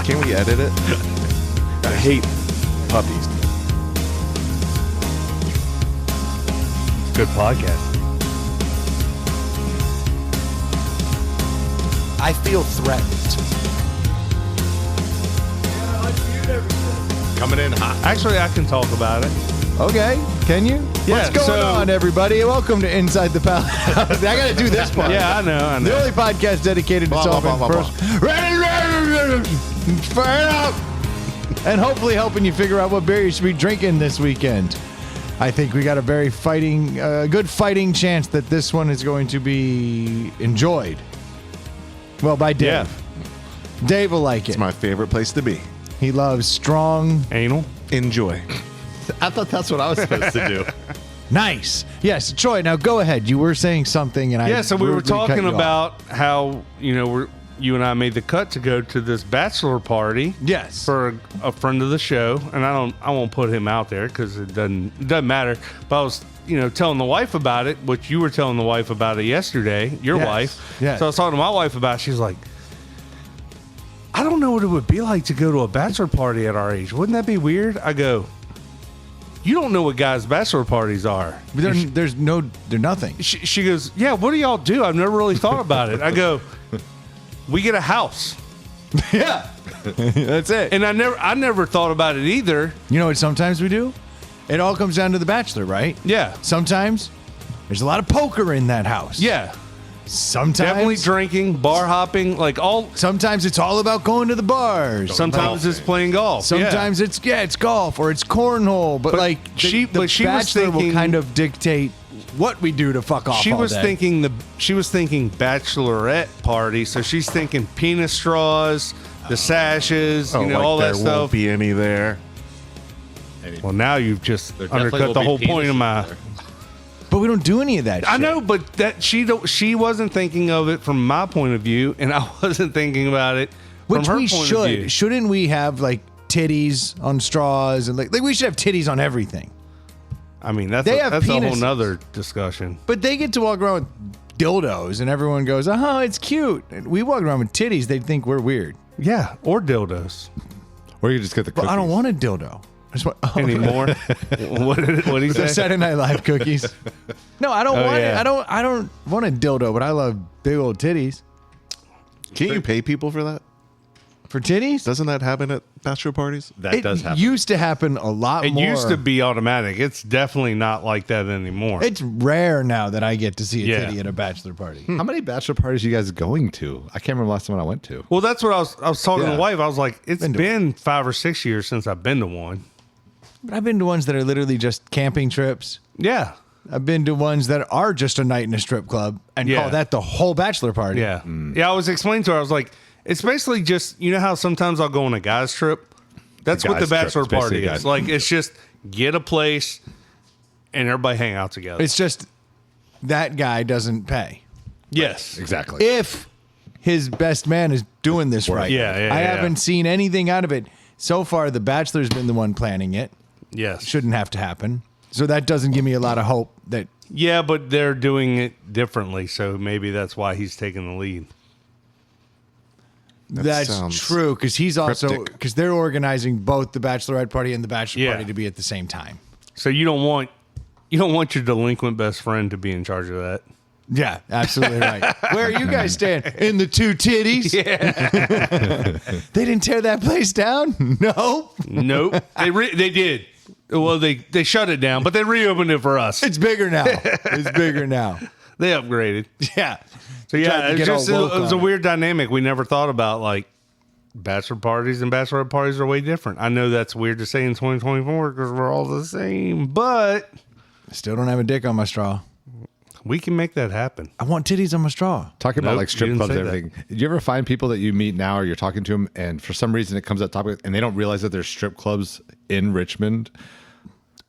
Can we edit it? I hate puppies. Good podcast. I feel threatened. Coming in hot. Actually, I can talk about it. Okay, can you? Yeah, What's going on, everybody? Welcome to Inside the Palace. I got to do this part. Yeah, I know. The only podcast dedicated to solving first. And hopefully helping you figure out what beer you should be drinking this weekend. I think we got a very good fighting chance that this one is going to be enjoyed. Well, by Dave. Yeah. Dave will like it. It's my favorite place to be. He loves strong. Anal. Enjoy. I thought that's what I was supposed to do. Nice. Yes, Troy, now go ahead. You were saying something, and Yeah, so we were rudely cut talking you off. about how, you and I made the cut to go to this bachelor party. Yes. For a friend of the show, and I won't put him out there because it doesn't matter. But I was, telling the wife about it, which you were telling the wife about it yesterday, your wife. Yes. So I was talking to my wife about it. She's like, I don't know what it would be like to go to a bachelor party at our age. Wouldn't that be weird? I go, you don't know what guys' bachelor parties are. They're nothing. She goes, yeah, what do y'all do? I've never really thought about it. I go, we get a house. Yeah. That's it. And I never thought about it either. You know what sometimes we do? It all comes down to the bachelor, right? Yeah. Sometimes there's a lot of poker in that house. Yeah. Sometimes. Definitely drinking, bar hopping, Sometimes it's all about going to the bars. Sometimes it's playing golf. Sometimes it's golf or it's cornhole. But she was bachelor will thinking- kind of dictate what we do to fuck off. She all was day. thinking bachelorette party, so she's thinking penis straws, the sashes, all that there stuff. won't be any there. Well, now you've just There definitely undercut will the be whole penis point of my. there. But we don't do any of that shit. I know, but that she wasn't thinking of it from my point of view, and I wasn't thinking about it Which from her we point of view. should. Shouldn't we have titties on straws and like we should have titties on everything? I mean, that's They have a whole penises. nother discussion. But they get to walk around with dildos, and everyone goes, "Oh, it's cute." And we walk around with titties; they'd think we're weird. Yeah, or dildos Or you just get the But cookies. I don't want a dildo. I just want anymore. What did he the say? Saturday Night Live cookies. No, I don't want it. yeah. I don't want a dildo, but I love big old titties. Can't you pay people for that? For titties? Doesn't that happen at bachelor parties? That does happen. Used to happen a lot It more. used to be automatic. It's definitely not like that anymore. It's rare now that I get to see a Yeah. titty at a bachelor party. How many bachelor parties are you guys going to? I can't remember the last one I went to. Well, that's what I was talking to Yeah. the wife. I was like, it's Been to- been 5 or 6 years since I've been to one. But I've been to ones that are literally just camping trips. Yeah. I've been to ones that are just a night in a strip club and Yeah. call that the whole bachelor party. Yeah. Yeah, I was explaining to her, I was like, it's basically just, how sometimes I'll go on a guy's trip? That's A what the guy's trip. bachelor It's basically party a is. guy's- Like, it's just get a place and everybody hang out together. It's just that guy doesn't pay. yes. Exactly. If his best man is doing this right. Yeah, I yeah. haven't seen anything out of it. So far, the bachelor's been the one planning it. Yes. Shouldn't have to happen. So that doesn't give me a lot of hope that Yeah, but they're doing it differently, so maybe that's why he's taking the lead. that's sounds true, because he's also cryptic. because they're organizing both the bachelorette party and the bachelor Yeah. party to be at the same time. So you don't want your delinquent best friend to be in charge of that. Yeah, absolutely right. Where are you guys staying? In the two titties? Yeah. They didn't tear that place down? No. Nope. They did. Well, they shut it down, but they reopened it for us. It's bigger now. It's bigger now. They upgraded. Yeah. So Tried yeah, to it's get just all woke it was a on it. weird dynamic. We never thought about like bachelor parties and bachelorette parties are way different. I know that's weird to say in 2024 because we're all the same, but Still don't have a dick on my straw. we can make that happen. I want titties on my straw. Talking about Nope, like you strip didn't clubs say and that. everything. Do you ever find people that you meet now or you're talking to them and for some reason it comes up topic and they don't realize that there's strip clubs in Richmond?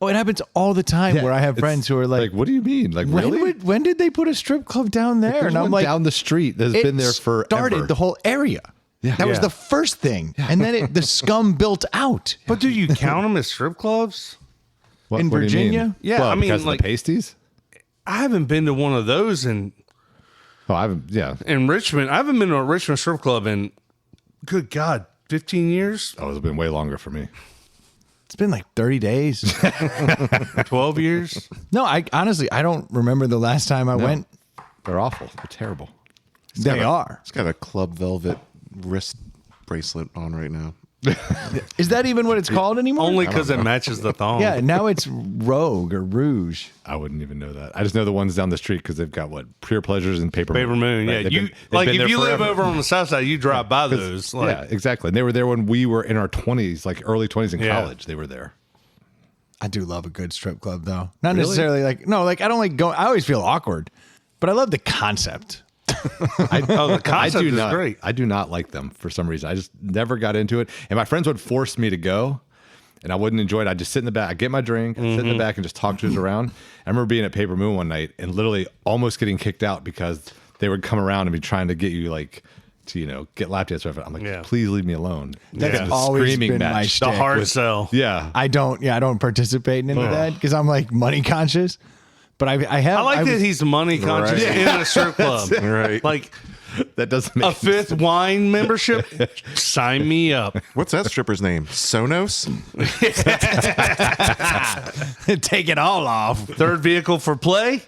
Oh, it happens all the time Yeah, where I have it's friends who are like, what do you mean? Like, really? when did they put a strip club down there? There's And I'm one like, down the street that's it been there forever. started the whole area. Yeah. That was Yeah. the first thing. And then the scum built out. But do you count them as strip clubs? What- in what do you mean? Virginia? Yeah, Well, I mean, because of like- the pasties. I haven't been to one of those in Oh, I haven't. Yeah, Richmond. I haven't been to a Richmond strip club in, good God, 15 years, Oh, it's been way longer for me. It's been like 30 days. 12 years. No, I honestly, I don't remember the last time I went. They're awful. They're terrible. They are. It's got a Club Velvet wrist bracelet on right now. Is that even what it's called anymore? Only because it matches the thong. Yeah, now it's Rogue or Rouge. I wouldn't even know that. I just know the ones down the street because they've got Pure Pleasures and Paper Moon. Right? Yeah, They've like been if there you live forever. over on the south side, you drive by those. Like, Yeah, exactly. And they were there when we were in our 20s, like early 20s in Yeah. college. They were there. I do love a good strip club, though. Not necessarily like, no, like I don't like going, I always feel awkward, but I love the concept. the concept is not, great. I do not like them for some reason. I just never got into it. And my friends would force me to go, and I wouldn't enjoy it. I'd just sit in the back. I'd get my drink, I'd sit in the back and just talk dudes around. I remember being at Paper Moon one night and literally almost getting kicked out because they would come around and be trying to get you like to, get lap dance. I'm like, Yeah. please leave me alone. That's Yeah. always Screaming been my match. shtick. The hard with- sell. Yeah. I don't participate into that because I'm like money conscious. But I have. I like that was- he's money conscious Right. in a strip club. Right. Like That doesn't a make fifth wine membership. Sign me up. What's that stripper's name? Sonos? take it all off. Third vehicle for play.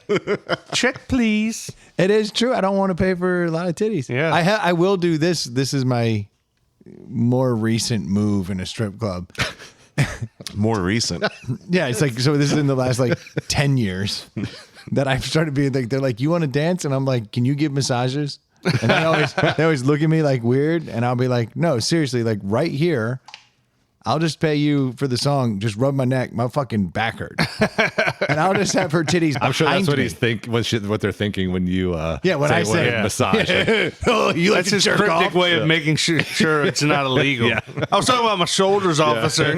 Check, please. It is true. I don't want to pay for a lot of titties. Yeah. I will do this. This is my more recent move in a strip club. More recent. Yeah, it's like, so this is in the last like 10 years that I've started being like, they're like, you want to dance? And I'm like, can you give massages? And they always look at me like weird. And I'll be like, no, seriously, like right here, I'll just pay you for the song. Just rub my neck. My fucking back hurt. And I'll just have her titties behind I'm sure that's what me. he's what they're thinking when you when I say massage. Like, Oh, you like That's to his jerk cryptic off? way of making sure it's not illegal. I was talking about my shoulders, officer.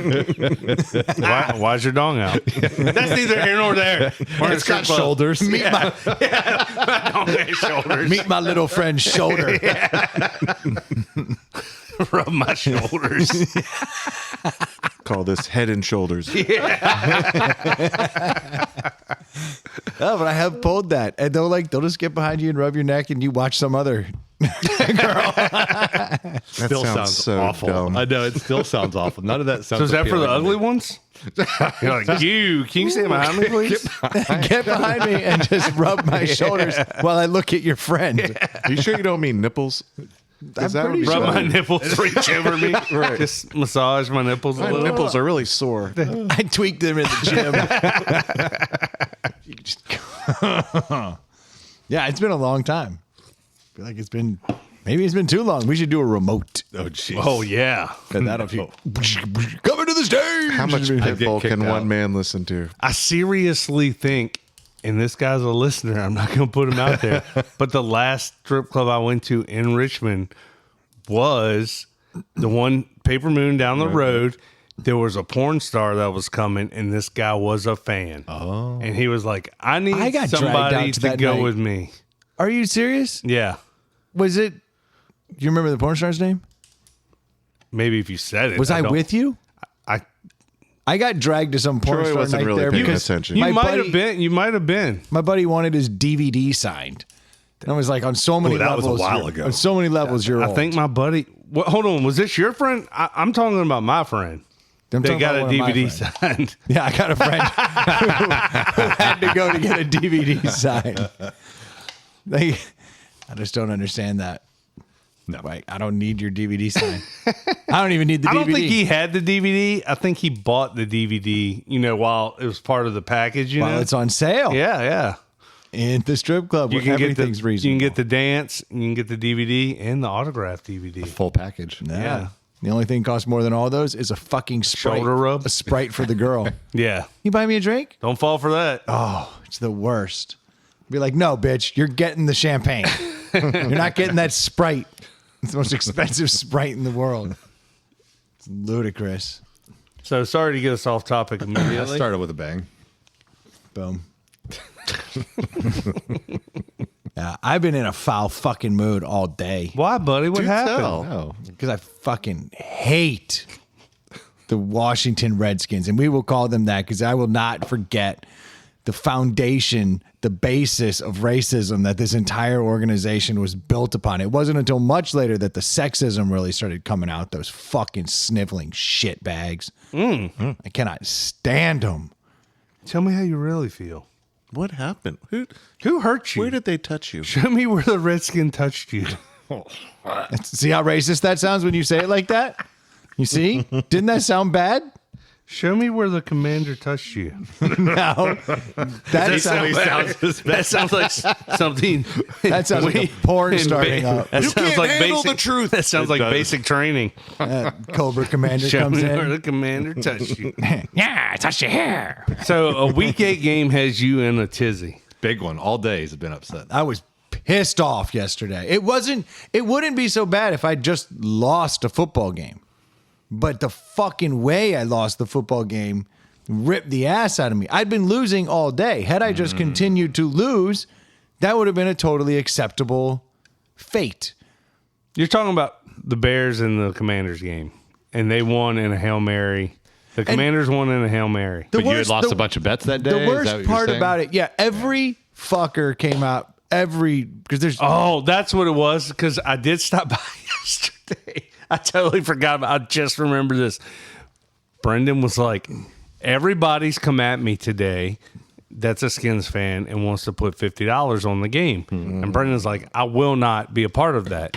Why's your dong out? That's neither here nor there. We're in a it's got strip club. shoulders. Meet my, My dong has shoulders. meet my little friend's shoulder. Rub my shoulders. Call this Head and Shoulders. Oh, but I have pulled that, and they'll just get behind you and rub your neck, and you watch some other. That Still sounds so awful. dumb. I know it still sounds awful. None of that sounds. So is that for the appealing to ugly me. ones? You're like, can you stand behind me, please? Get behind me and just rub my shoulders while I look at your friend. Are you sure you don't mean nipples? I'm That would pretty be Rub sure. my nipples, reach over me. Right. Just massage my nipples a My little. nipples are really sore. I tweaked them in the gym. You just- yeah, it's been a long time. I feel like maybe it's been too long. We should do a remote. Oh jeez. Oh, yeah. And that'll be coming to the stage. How much get Pitbull kicked can out. one man listen to? I seriously think, and this guy's a listener, I'm not going to put him out there, but the last strip club I went to in Richmond was the one Paper Moon down the road. There was a porn star that was coming, and this guy was a fan. Oh. And he was like, I need I got dragged somebody out to to that go night. with me. Are you serious? Yeah. Was it? You remember the porn star's name? Maybe if you said it. Was I don't- with you? I got dragged to some porn Troy star wasn't night really there paying because attention. You my might buddy- have been. You might have been. my buddy wanted his DVD signed. And I was like, on so many that was levels. a while you're- ago. On so many levels, you're I old. think my buddy. Hold on. Was this your friend? I'm talking about my friend. I'm They talking got a about one of my DVD friends. signed. Yeah, I got a friend who had to go to get a DVD signed. I just don't understand that. No, like, I don't need your DVD sign. I don't even need the DVD. I don't think he had the DVD. I think he bought the DVD, while it was part of the package, While it's on sale. Yeah, yeah. In the strip club You where can get everything's you reasonable. can get the dance, you can get the DVD and the autographed DVD. Full package. Yeah. The only thing costs more than all those is a fucking Sprite. Shoulder rub? A Sprite for the girl. Yeah. You buy me a drink? Don't fall for that. Oh, it's the worst. Be like, no, bitch, you're getting the champagne. You're not getting that Sprite. It's the most expensive Sprite in the world. It's ludicrous. So sorry to get us off topic That immediately. started with a bang. Boom. Yeah, I've been in a foul fucking mood all day Why, buddy? What happened? tell. Oh, because I fucking hate the Washington Redskins, and we will call them that because I will not forget the foundation, the basis of racism that this entire organization was built upon. It wasn't until much later that the sexism really started coming out. Those fucking sniveling shitbags. I cannot stand them. Tell me how you really feel. What happened? Who hurt you? Where did they touch you? Show me where the Redskin touched you. See how racist that sounds when you say it like that? You see? Didn't that sound bad? Show me where the commander touched you. No. That sounds like something. That sounds like a porn starting up. That You sounds can't like handle basic, the truth. That sounds like does. basic training. Cobra Commander Show comes me where in. the commander touched you. Yeah, I touched your hair. So a week 8 game has you in a tizzy. Big one. All day he's been upset. I was pissed off yesterday. It wouldn't be so bad if I just lost a football game. But the fucking way I lost the football game ripped the ass out of me. I'd been losing all day. Had I just continued to lose, that would have been a totally acceptable fate. You're talking about the Bears and the Commanders game, and they won in a Hail Mary. The Commanders won in a Hail Mary. But you had lost a bunch of bets that day? The Is that what worst you're part saying? about it, every fucker came out, because there's... Oh, that's what it was, because I did stop by yesterday. I totally forgot about I just remember this. Brendan was like, everybody's come at me today that's a Skins fan and wants to put $50 on the game. And Brendan's like, I will not be a part of that.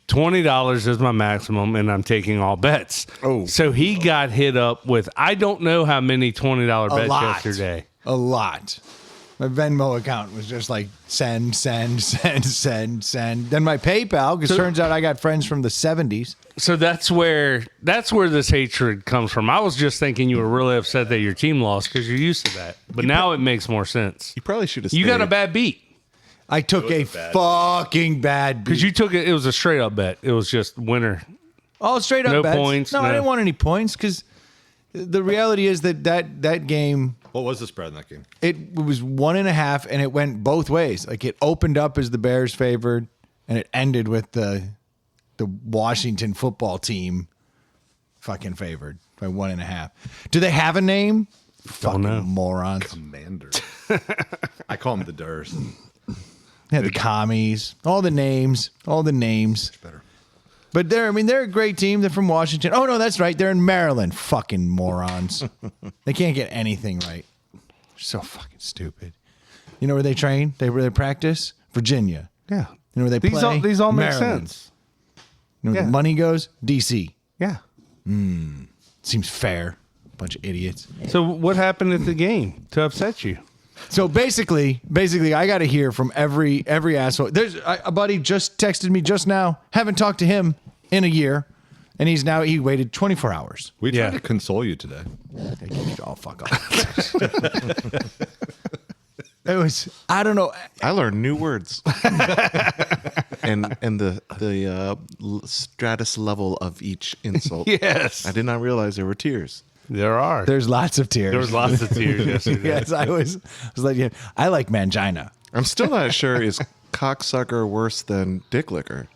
$20 is my maximum, and I'm taking all bets. Oh. So he got hit up with, I don't know how many $20 bets lot. yesterday. A lot. My Venmo account was just like send. Then my PayPal, because turns out I got friends from the 70s. So that's where this hatred comes from. I was just thinking you were really upset that your team lost because you're used to that. But now it makes more sense. You probably should have. You got a bad beat I took a fucking bad beat. because you took it. It was a straight up bet. It was just winner. Oh, straight up No bets. points, No, I no. didn't want any points because the reality is that game, What was the spread in that game? it was 1.5 and it went both ways. Like it opened up as the Bears favored and it ended with the Washington football team fucking favored by 1.5. Do they have a name? Fucking know. morons. Commander. I call him the Durs. Yeah, the commies, all the names. Better. But they're a great team. They're from Washington. Oh no, that's right. They're in Maryland. Fucking morons. They can't get anything right. So fucking stupid. You know where they train? Where they practice? Virginia. Yeah. You know where they play? These all make Maryland. sense. You know where Yeah. the money goes? DC. Yeah. Seems fair. Bunch of idiots. So what happened at the game to upset you? So basically, I got to hear from every asshole. There's a buddy just texted me just now. Haven't talked to him in a year, and he waited 24 hours. We tried Yeah. to console you today. Oh, fuck off. It was, I don't know. I learned new words, and the stratus level of each insult. Yes. I did not realize there were tears. There are. There's lots of tears. There was lots of tears yesterday. Yes, I was like, yeah, I like mangina. I'm still not sure, is cocksucker worse than dick licker?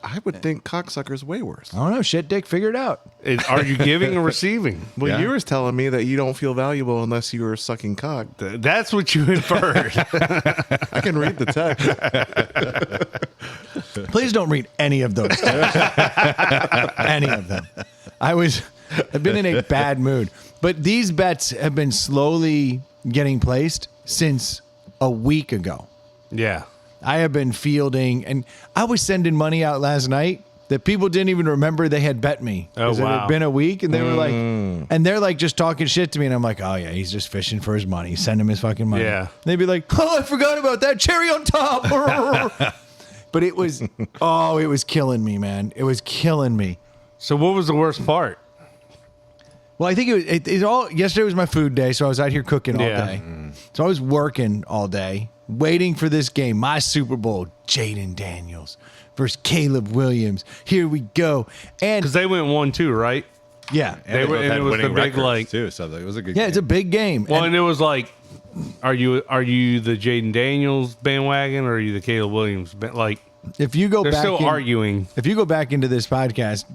I would think cocksucker's way worse. I don't know. Shit, Dick, figure it out. Are you giving or receiving? Well, Yeah. you were telling me that you don't feel valuable unless you were sucking cock. That's what you inferred. I can read the text. Please don't read any of those. Any of them. I've been in a bad mood. But these bets have been slowly getting placed since a week ago. Yeah. I have been fielding, and I was sending money out last night that people didn't even remember they had bet me. Oh, 'Cause It wow. had been a week, and they were like, and they're like just talking shit to me, and I'm like, oh yeah, he's just fishing for his money. Send him his fucking money. Yeah. And they'd be like, oh, I forgot about that cherry on top. But it was killing me, man. It was killing me. So what was the worst part? Well, I think it all. Yesterday was my food day, so I was out here cooking all Yeah. day. So I was working all day, waiting for this game, my Super Bowl. Jaden Daniels versus Caleb Williams. Here we go, and Because they went 1-2, right? yeah, They were, both and had it was the winning big records, like. too, so it was a good yeah, game. it's a big game. Well, And and it was like, are you the Jaden Daniels bandwagon or are you the Caleb Williams? Like if you go they're back, still arguing. If you go back into this podcast,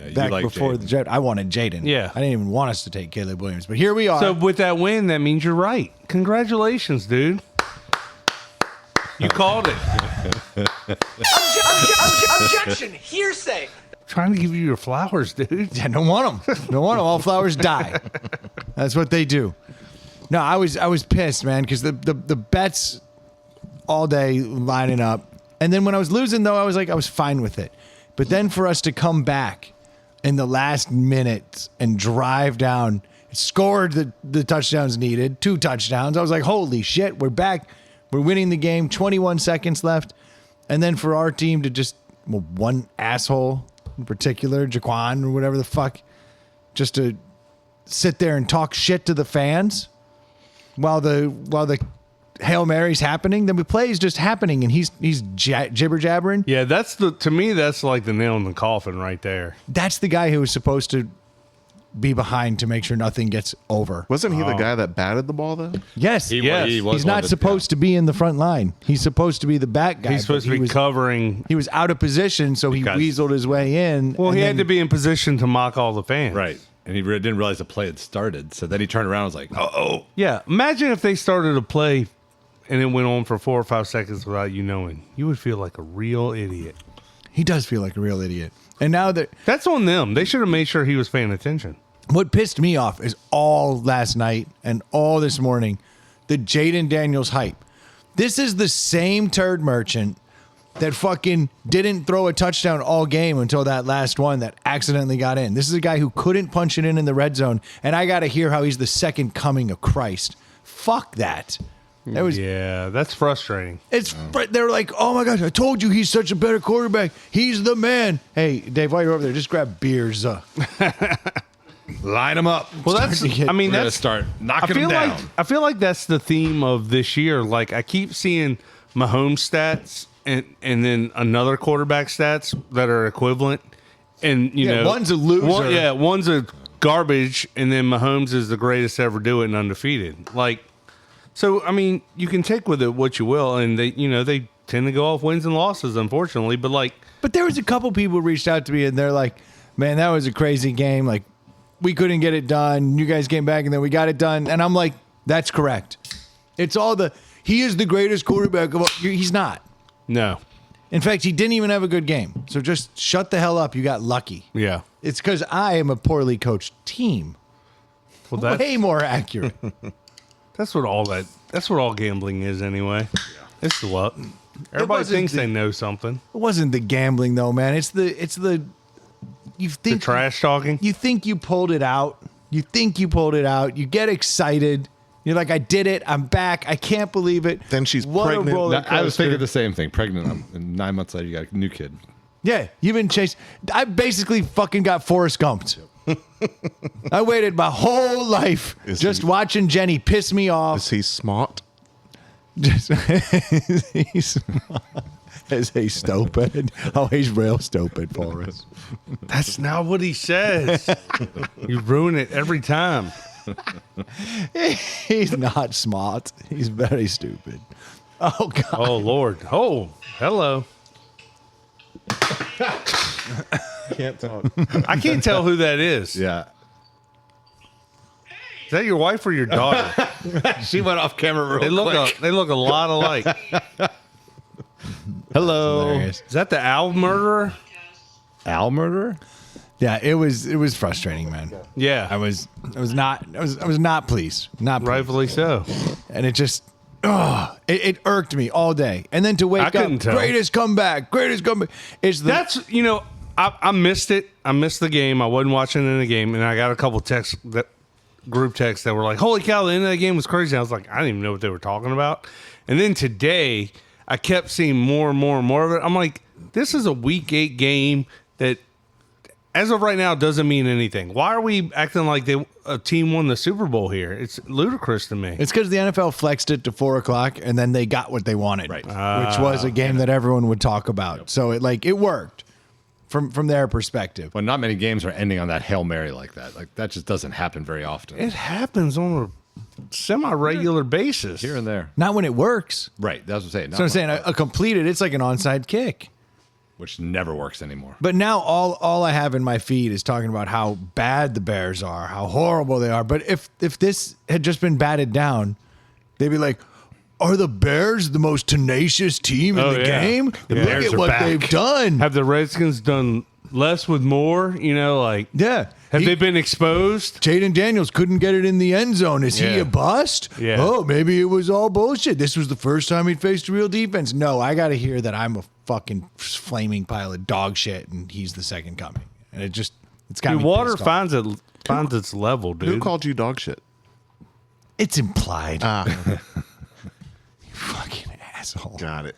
you back like before Jaden. the draft. I wanted Jaden. Yeah. I didn't even want us to take Caleb Williams, but here we are. So with that win, that means you're right. Congratulations, dude. You called it. Objection! Hearsay! Trying to give you your flowers, dude. Yeah, don't want them. Don't want them. All flowers die. That's what they do. No, I was pissed, man, because the bets all day lining up, and then when I was losing, though, I was fine with it. But then for us to come back in the last minute and drive down, scored the touchdowns needed, 2 touchdowns. I was like, holy shit, we're back. We're winning the game. 21 seconds left, and then for our team to just one asshole in particular, Jaquan or whatever the fuck, just to sit there and talk shit to the fans while the Hail Mary's happening. The play is just happening, and he's jibber jabbering. Yeah, to me, that's like the nail in the coffin right there. That's the guy who was supposed to be behind to make sure nothing gets over. Wasn't he the guy that batted the ball though? Yes, Yes. He was he's one not that- supposed to be in the front line. He's supposed to be the back guy. He's supposed but to be covering. He was out of position, so he Because- weaseled his way in. Well, and he then- had to be in position to mock all the fans. Right. And he didn't realize the play had started. So then he turned around and was like, oh. Yeah. Imagine if they started a play and it went on for 4 or 5 seconds without you knowing. You would feel like a real idiot. He does feel like a real idiot. And now that That's on them. They should have made sure he was paying attention. what pissed me off is all last night and all this morning, the Jaden Daniels hype. This is the same turd merchant that fucking didn't throw a touchdown all game until that last one that accidentally got in. This is a guy who couldn't punch it in the red zone, and I got to hear how he's the second coming of Christ. Fuck that. That was Yeah, that's frustrating. They're like, oh my gosh, I told you he's such a better quarterback. He's the man. Hey, Dave, while you're over there, just grab beers. Line him up. Well, that's. to get- I mean, We're gonna that's. start I knocking feel him down. like I feel like that's the theme of this year. Like I keep seeing Mahomes stats and then another quarterback stats that are equivalent. And you Yeah, know, one's a loser. one's a garbage, and then Mahomes is the greatest to ever do it and undefeated. Like, so I mean, you can take with it what you will, and they tend to go off wins and losses, unfortunately. But like, But there was a couple people who reached out to me, and they're like, man, that was a crazy game. Like, we couldn't get it done. You guys came back, and then we got it done. And I'm like, that's correct. It's all he is the greatest quarterback of all. He's not. no, In fact, he didn't even have a good game. So just shut the hell up. You got lucky. yeah. It's because I am a poorly coached team. Well, that's Way more accurate. That's what all gambling is anyway. It's luck. Everybody wasn't thinks the- they know something. It wasn't the gambling though, man. It's the you The think trash talking. you think you pulled it out. You think you pulled it out. You get excited. You're like, I did it. I'm back. I can't believe it. Then she's What a pregnant. roller I was thinking coaster. the same thing. Pregnant. And 9 months later, you got a new kid. Yeah, you've been chased. I basically fucking got Forrest Gumped. I waited my whole life Is just he- watching Jenny piss me off. Is he smart? Just, is he stupid? Oh, he's real stupid, Forrest. That's not what he says. You ruin it every time. He's not smart. He's very stupid. Oh God. Oh Lord. Oh, hello. Can't talk. I can't tell who that is. Yeah. Is that your wife or your daughter? She went off camera real They look a lot alike. Hello. Hilarious. Is that the owl murderer? Al murderer? Yeah, it was frustrating, man. Yeah. I was not pleased. Not pleased. Rightfully so. And it just it irked me all day. And then to wake I up, couldn't tell. greatest comeback. It's the That's I missed it. I missed the game. I wasn't watching in the game, and I got a couple group texts that were like, "Holy cow, the end of the game was crazy." I was like, I didn't even know what they were talking about. And then today, I kept seeing more and more and more of it. I'm like, this is a Week 8 game that, as of right now, doesn't mean anything. Why are we acting like a team won the Super Bowl here? It's ludicrous to me. It's because the NFL flexed it to 4:00, and then they got what they wanted, Right. which was a game that everyone would talk about. So it worked from their perspective. Well, not many games are ending on that Hail Mary like that. Like, that just doesn't happen very often. It happens on a semi-regular basis. Here and there. Not when it works. Right. That's what I'm saying. So I'm saying a completed, it's like an onside kick. which never works anymore. But now all I have in my feed is talking about how bad the Bears are, how horrible they are. But if this had just been batted down, they'd be like, are the Bears the most tenacious team in the game? Look Bears at are what back. they've done. Have the Redskins done less with more? You know, like Yeah. have they been exposed? Jaden Daniels couldn't get it in the end zone. Is he Yeah. a bust? Yeah. Oh, maybe it was all bullshit. This was the first time he'd faced a real defense. No, I got to hear that I'm a fucking flaming pile of dog shit and he's the second coming. And it's got Dude, me water pissed off. finds its level, dude. Who called you dog shit? It's implied. Ah, You fucking asshole. got it.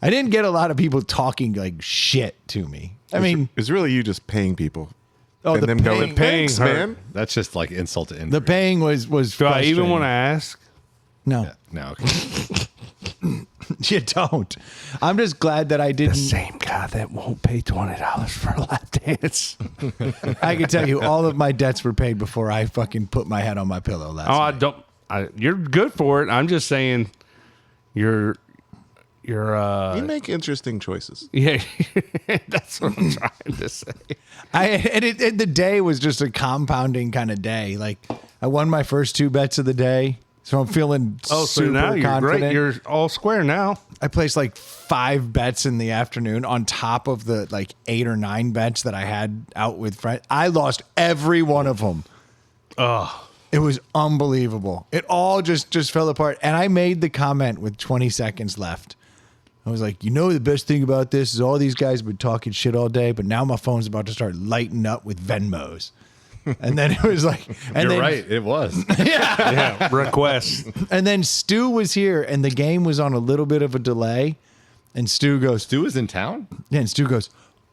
I didn't get a lot of people talking like shit to me. I mean, It's really you just paying people. oh, and the them paying, going, paying thanks, hurt. man. That's just like insult to injury. the paying was Do I even frustrating. want to ask? No, No, okay. you don't. I'm just glad that I didn't. Same guy that won't pay $20 for a lap dance. I can tell you, all of my debts were paid before I fucking put my head on my pillow last Oh, I night. don't. You're good for it. I'm just saying, you're. You make interesting choices. Yeah, that's what I'm trying to say. And the day was just a compounding kind of day. Like I won my first 2 bets of the day, so I'm feeling Oh, so super now you're confident. great. You're all square now. I placed like 5 bets in the afternoon on top of the like 8 or 9 bets that I had out with friends. I lost every one of them. Oh, It was unbelievable. It all just fell apart. And I made the comment with 20 seconds left. I was like, you know, the best thing about this is all these guys have been talking shit all day, but now my phone's about to start lighting up with Venmos. And then it was like, and You're then, right. It was. yeah. Request. And then Stu was here, and the game was on a little bit of a delay. And Stu goes, Stu is in town? yeah, and Stu goes,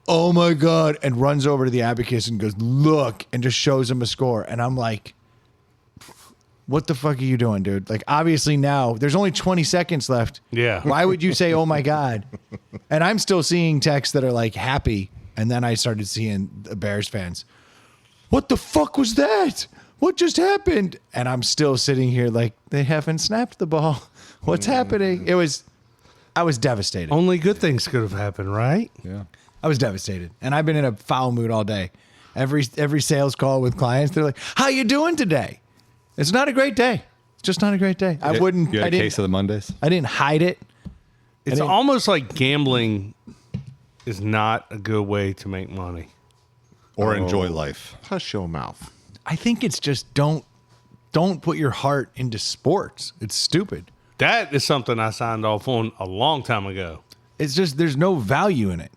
oh my God, and runs over to the abacus and goes, look, and just shows him a score. And I'm like, what the fuck are you doing, dude? Like, obviously now there's only 20 seconds left. Yeah. Why would you say, oh my God? And I'm still seeing texts that are like happy. And then I started seeing the Bears fans. What the fuck was that? What just happened? And I'm still sitting here like, they haven't snapped the ball. What's happening? I was devastated. Only good things could have happened, right? Yeah. I was devastated. And I've been in a foul mood all day. Every sales call with clients, they're like, how you doing today? It's not a great day. It's just not a great day. I wouldn't. You had I a didn't. case of the Mondays? I didn't hide it. It's didn't- almost like gambling is not a good way to make money. Or enjoy life? Hush your mouth. I think it's just don't put your heart into sports. It's stupid. That is something I signed off on a long time ago. It's just there's no value in it.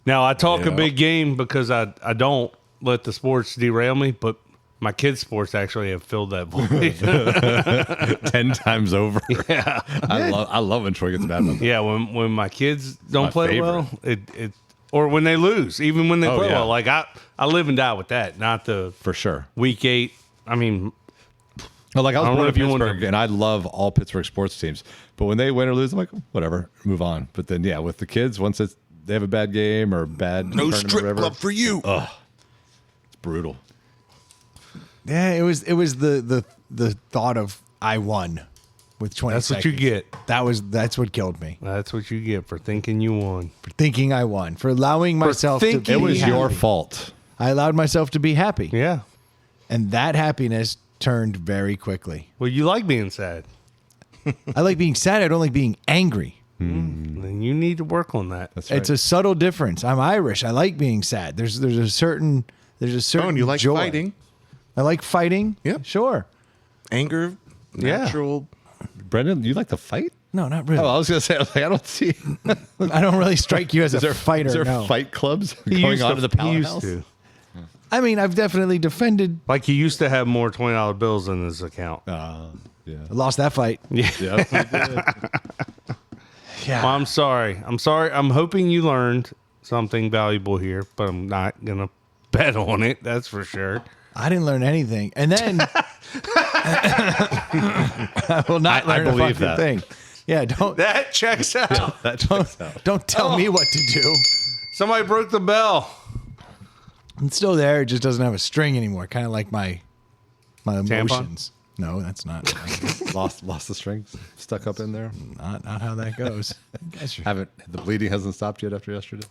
Now, I talk a Yeah. big game because I don't let the sports derail me, but my kids' sports actually have filled that void. 10 times over. Yeah. I love when Troy gets mad about that. Yeah, when my kids don't my play favorite. well, it or when they lose, even when they Oh, play yeah. well. Like I live and die with that, not the For sure. week 8. I mean, Well, like I was I don't born know in if you want Pittsburgh, and I love all Pittsburgh sports teams. But when they win or lose, I'm like, whatever, move on. But then, yeah, with the kids, once they have a bad game or bad tournament or whatever, for you. it's brutal. Yeah, it was the thought of I won with 20 that's seconds. what you get. That's what killed me. That's what you get for thinking you won. For thinking I won. For allowing myself to thinking be It was happy. your fault. I allowed myself to be happy. Yeah. And that happiness turned very quickly. Well, you like being sad. I like being sad. I don't like being angry. Then you need to work on that. That's right. It's a subtle difference. I'm Irish. I like being sad. There's a certain Oh, and you like joy. fighting. I like fighting. Yeah. Sure. Anger, natural. Brendan, you like to fight? No, not really. Oh, I was going to say, I don't see. I don't really strike you as Is a there, fighter. is there no. fight clubs He going used on to- to the he used powerhouse? to. I mean, I've definitely defended. Like he used to have more $20 bills in his account. Yeah. I lost that fight. Yeah. Yes, we did. Yeah. Well, I'm sorry. I'm hoping you learned something valuable here, but I'm not going to bet on it. That's for sure. I didn't learn anything. And then I will not I learn a believe fucking that. thing. Yeah, don't That checks out. That checks out. don't tell me what to do. Somebody broke the bell. It's still there. It just doesn't have a string anymore. Kind of like my emotions. No, that's not Lost the strings stuck up in there. not how that goes. You guys are- The bleeding hasn't stopped yet after yesterday.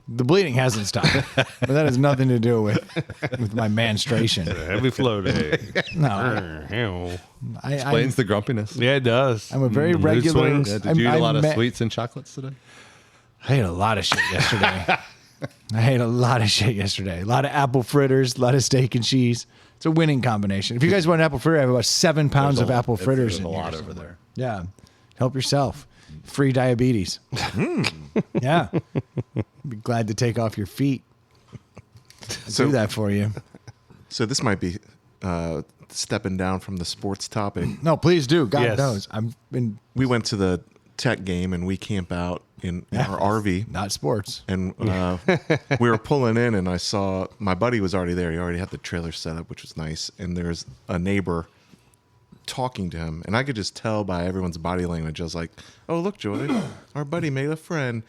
The bleeding hasn't stopped, but that has nothing to do with my menstruation. Heavy flow day. No, Explains the grumpiness. Yeah, it does. I'm a very Mood regular. swings. Yeah, did you eat a lot of sweets and chocolates today? I ate a lot of shit yesterday. A lot of apple fritters, a lot of steak and cheese. It's a winning combination. If you guys want an apple fritter, I have about 7 pounds of apple fritters in a here lot over somewhere. there. Yeah. Help yourself. Free diabetes. Yeah. Be glad to take off your feet. So- Do that for you. So this might be stepping down from the sports topic. No, please do. God Yes. knows. I've been We went to the Tech game and we camp out in our RV. not sports. And we were pulling in, and I saw my buddy was already there. He already had the trailer set up, which was nice. And there's a neighbor talking to him, and I could just tell by everyone's body language. I was like, "Oh, look, Joy, our buddy made a friend."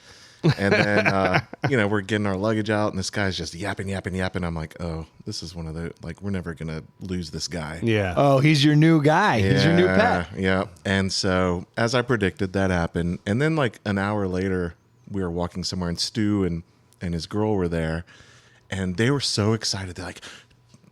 And then we're getting our luggage out, and this guy's just yapping. I'm like, "Oh, this is one of the we're never gonna lose this guy." Yeah. Oh, he's your new guy. He's your new pet. Yeah. And so, as I predicted, that happened. And then, like an hour later, we were walking somewhere, and Stu and his girl were there, and they were so excited. They're like,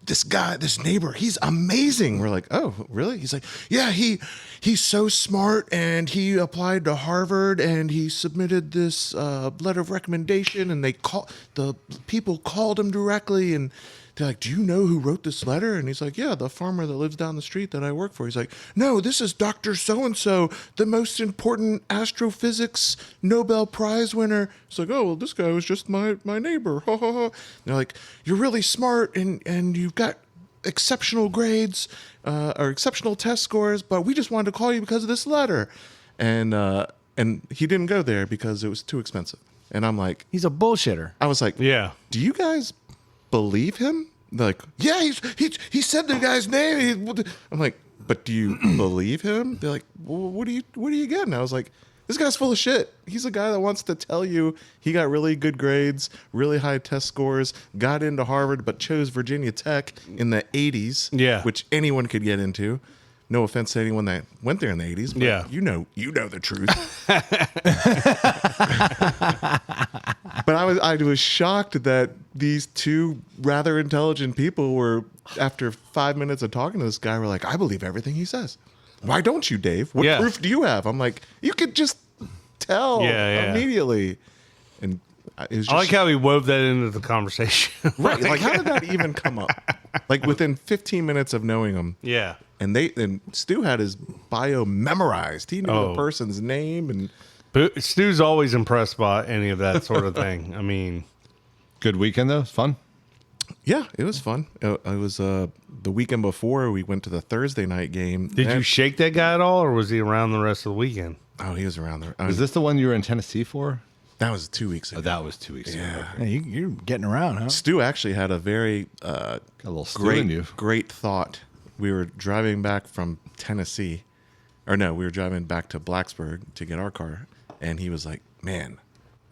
this neighbor, he's amazing. We're like, oh, really? He's like, yeah, he's so smart, and he applied to Harvard, and he submitted this letter of recommendation, and the people called him directly, and they're like, do you know who wrote this letter? And he's like, yeah, the farmer that lives down the street that I work for. He's like, no, this is Dr. So-and-so, the most important astrophysics Nobel Prize winner. It's like, oh, well, this guy was just my neighbor. Ha, ha, ha. They're like, you're really smart, and you've got exceptional grades or exceptional test scores, but we just wanted to call you because of this letter. And he didn't go there because it was too expensive. And I'm like, He's a bullshitter. I was like, Yeah. do you guys believe him? They're like, yeah, he said the guy's name. I'm like, but do you believe him? They're like, well, what do you get? And I was like, this guy's full of shit. He's a guy that wants to tell you he got really good grades, really high test scores, got into Harvard, but chose Virginia Tech in the 80s, Yeah. which anyone could get into. No offense to anyone that went there in the 80s, but Yeah. you know the truth. But I was shocked that these two rather intelligent people were, after 5 minutes of talking to this guy, were like, I believe everything he says. Why don't you, Dave? What Yeah. proof do you have? I'm like, you could just tell Yeah. immediately. And it was just, I like how he wove that into the conversation. right, like how did that even come up? Like within 15 minutes of knowing him. Yeah. And Stu had his bio memorized. He knew the Oh. person's name and But Stu's always impressed by any of that sort of thing. I mean, Good weekend though. It's fun. yeah, it was fun. It was the weekend before we went to the Thursday night game. did you shake that guy at all, or was he around the rest of the weekend? Oh, he was around there. Was this the one you were in Tennessee for? That was 2 weeks ago. Oh, that was 2 weeks ago. Yeah. Hey, you're getting around, huh? Stu actually had a very Got a little stew in you. great thought. We were driving back from Tennessee, or no, we were driving back to Blacksburg to get our car, and he was like, "Man,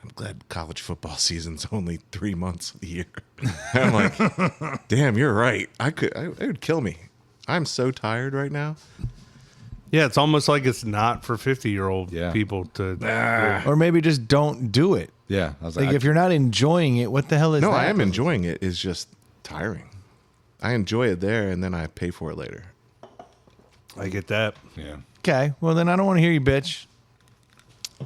I'm glad college football season's only 3 months a year." And I'm like, "Damn, you're right. It would kill me. I'm so tired right now." Yeah, it's almost like it's not for 50-year-old Yeah. people to. Or maybe just don't do it. Yeah. I was Like, if you're not enjoying it, what the hell is No, that? I am enjoying it. It's just tiring. I enjoy it there, and then I pay for it later. I get that. yeah. Okay, well, then I don't want to hear you bitch.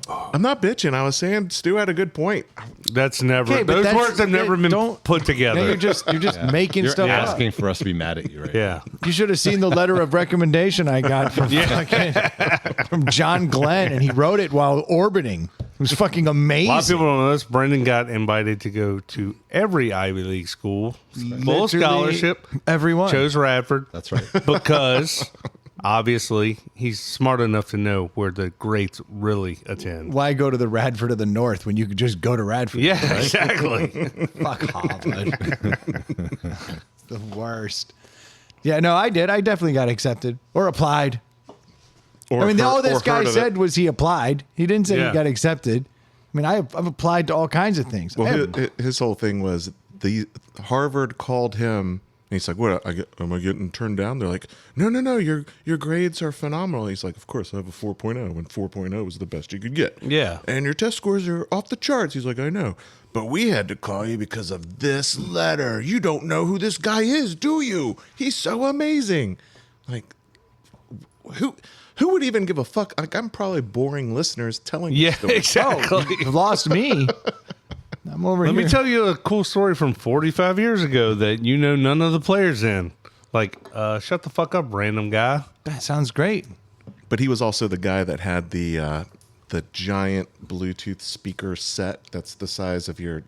I'm not bitching. I was saying Stu had a good point. That's never. Okay, but those that's- words have never been don't- put Now together. you're just making You're stuff up. asking for us to be mad at you, right? Yeah. You should have seen the letter of recommendation I got from from John Glenn, and he wrote it while orbiting. It was fucking A amazing. lot of people don't know this. Brendan got invited to go to every Ivy League school, full Literally scholarship. everyone. Chose Radford. That's right. Because obviously he's smart enough to know where the greats really attend. Why go to the Radford of the North when you could just go to Radford? Yeah, exactly. Fuck Harvard. It's the worst. Yeah, no, I did. I definitely got accepted or applied. Or I mean, all this or guy heard of it. said was he applied. He didn't say Yeah. he got accepted. I mean, I've applied to all kinds of things. I Well, have- his whole thing was the Harvard called him he's like, "What? Am I getting turned down?" They're like, "No. Your grades are phenomenal." He's like, "Of course, I have a 4.0, and 4.0 is the best you could get. Yeah. And your test scores are off the charts." He's like, "I know, but we had to call you because of this letter. You don't know who this guy is, do you? He's so amazing." Like, who would even give a fuck? Like, I'm probably boring listeners telling. Yeah, this story. exactly. You've lost me. I'm over Let here. me tell you a cool story from 45 years ago that you know none of the players in. Like, shut the fuck up, random guy. That sounds great. But he was also the guy that had the giant Bluetooth speaker set that's the size of your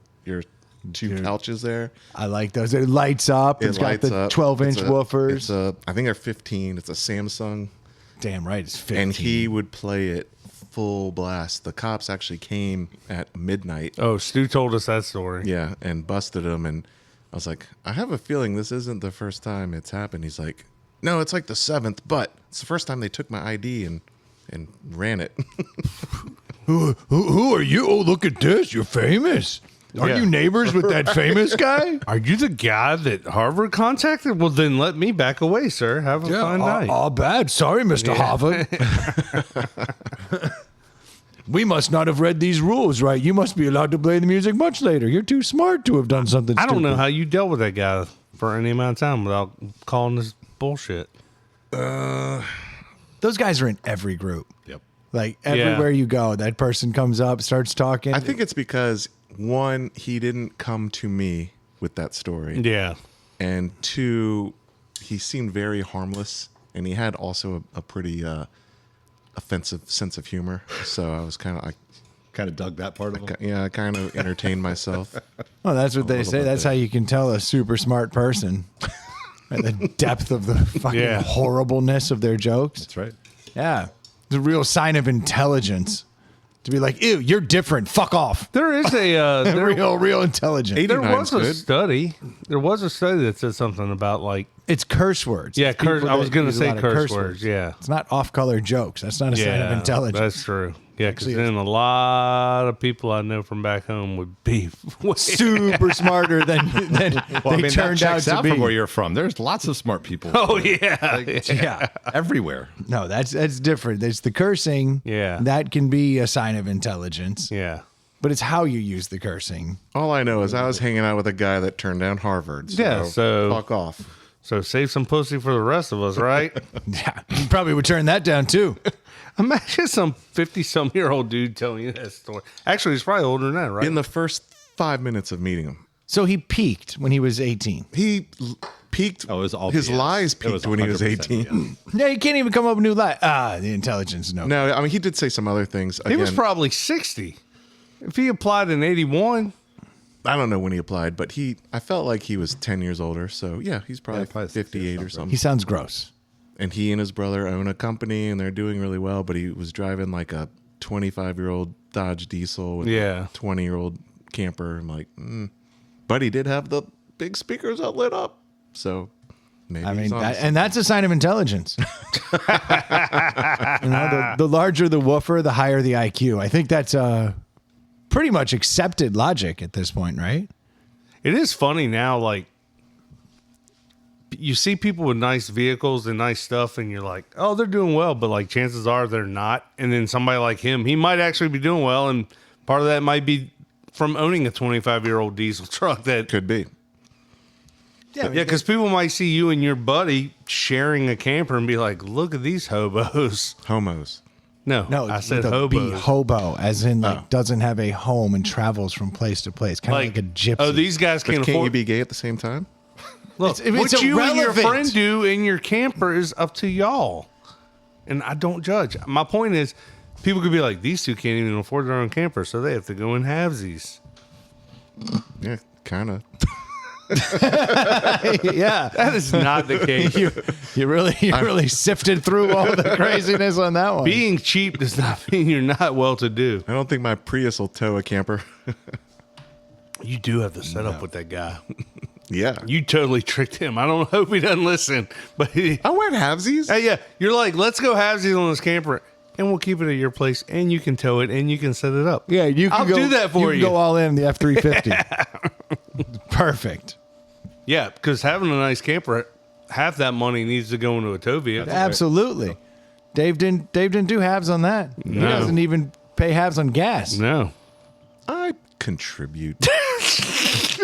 two couches there. I like those. It lights up. It's got lights the up. 12-inch It's woofers. I think they're 15. It's a Samsung. Damn right, it's 15. And he would play it full blast. The cops actually came at midnight. Oh, Stu told us that story. Yeah, and busted him. And I was like, I have a feeling this isn't the first time it's happened. He's like, no, it's like the 7th, but it's the first time they took my ID and ran it. Who are you? Oh, look at this. You're famous. Are Yeah. you neighbors with that famous guy? Are you the guy that Harvard contacted? Well, then let me back away, sir. Have a fine night. All bad. Sorry, Mr. Harvard. We must not have read these rules right. You must be allowed to play the music much later. You're too smart to have done something I don't know stupid. how you dealt with that guy for any amount of time without calling this bullshit. Those guys are in every group. Yep. Like everywhere you go, that person comes up, starts talking. I think it's because, one, he didn't come to me with that story. Yeah. And two, he seemed very harmless. And he had also a pretty offensive sense of humor. So I was kind of, Kind of dug that part of him. I kind of entertained myself. Well, that's what they say. bit That's there. how you can tell a super smart person. Right, the depth of the fucking Yeah. horribleness of their jokes. That's right. Yeah. It's a real sign of intelligence. To be like, ew, you're different. Fuck off. There is a Real intelligent. there 89's was a good. study. There was a study that said something about like It's curse words. yeah, It's people curse. I was that going to use a say lot of curse words. Yeah. It's not off-color jokes. That's not a sign of intelligence. That's true. Yeah, because then a lot of people I know from back home would be Super smarter than Well, they turned that out checks to out be. from where you're from. There's lots of smart people. Oh yeah, Like, Yeah. everywhere. No, that's different. There's the cursing. Yeah. That can be a sign of intelligence. yeah. But it's how you use the cursing. All I know is I was hanging out with a guy that turned down Harvard. Yeah, so- fuck off. So save some pussy for the rest of us, right? Yeah. You probably would turn that down too. Imagine some 50-some-year-old dude telling you that story. Actually, he's probably older than that, right? In the first 5 minutes of meeting him, So he peaked when he was 18. he peaked. Oh, it was all his BS. lies It was peaked when he was 100% 18. BS. Yeah, you can't even come up with new lie. The intelligence, no. No, I mean he did say some other things. he was Again, probably 60. If he applied in 81, I don't know when he applied, but I felt like he was 10 years older. So yeah, he's probably, probably 58 or He something. sounds gross. And he and his brother own a company and they're doing really well, but he was driving like a 25-year-old Dodge Diesel with Yeah. a 20-year-old camper. I'm like, but he did have the big speakers all lit up. So maybe I mean, he's honest. and that's a sign of intelligence. The larger the woofer, the higher the IQ. I think that's pretty much accepted logic at this point, right? it is funny now. Like, you see people with nice vehicles and nice stuff, and you're like, oh, they're doing well. But, like, chances are they're not. And then somebody like him, he might actually be doing well. And part of that might be from owning a 25-year-old diesel truck that Could be. Yeah, because people might see you and your buddy sharing a camper and be like, look at these hobos. Homos. No, No, I said with a B, hobos. hobo, as in like Oh. doesn't have a home and travels from place to place, kind of like a gypsy. oh, these guys But can't can't afford. you be gay at the same time? Look, it's what you and your irrelevant. friend do in your camper is up to y'all. And I don't judge. My point is, people could be like, these two can't even afford their own camper, so they have to go in halvesies. Yeah, kind of. yeah, That is not the case. you really sifted through all the craziness on that one. Being cheap does not mean you're not well-to-do. I don't think my Prius will tow a camper. You do have the setup with that guy. Yeah. You totally tricked him. I don't hope he doesn't listen, but I went halvesies. hey, yeah, you're like, let's go halvesies on this camper, and we'll keep it at your place, and you can tow it, and you can set it up. Yeah, you can I'll go, do that for can you. go all in the F-350. Perfect. Yeah, because having a nice camper, half that money needs to go into a tow vehicle. Absolutely. Dave didn't do halves on that. He No. doesn't even pay halves on gas. No. I contribute.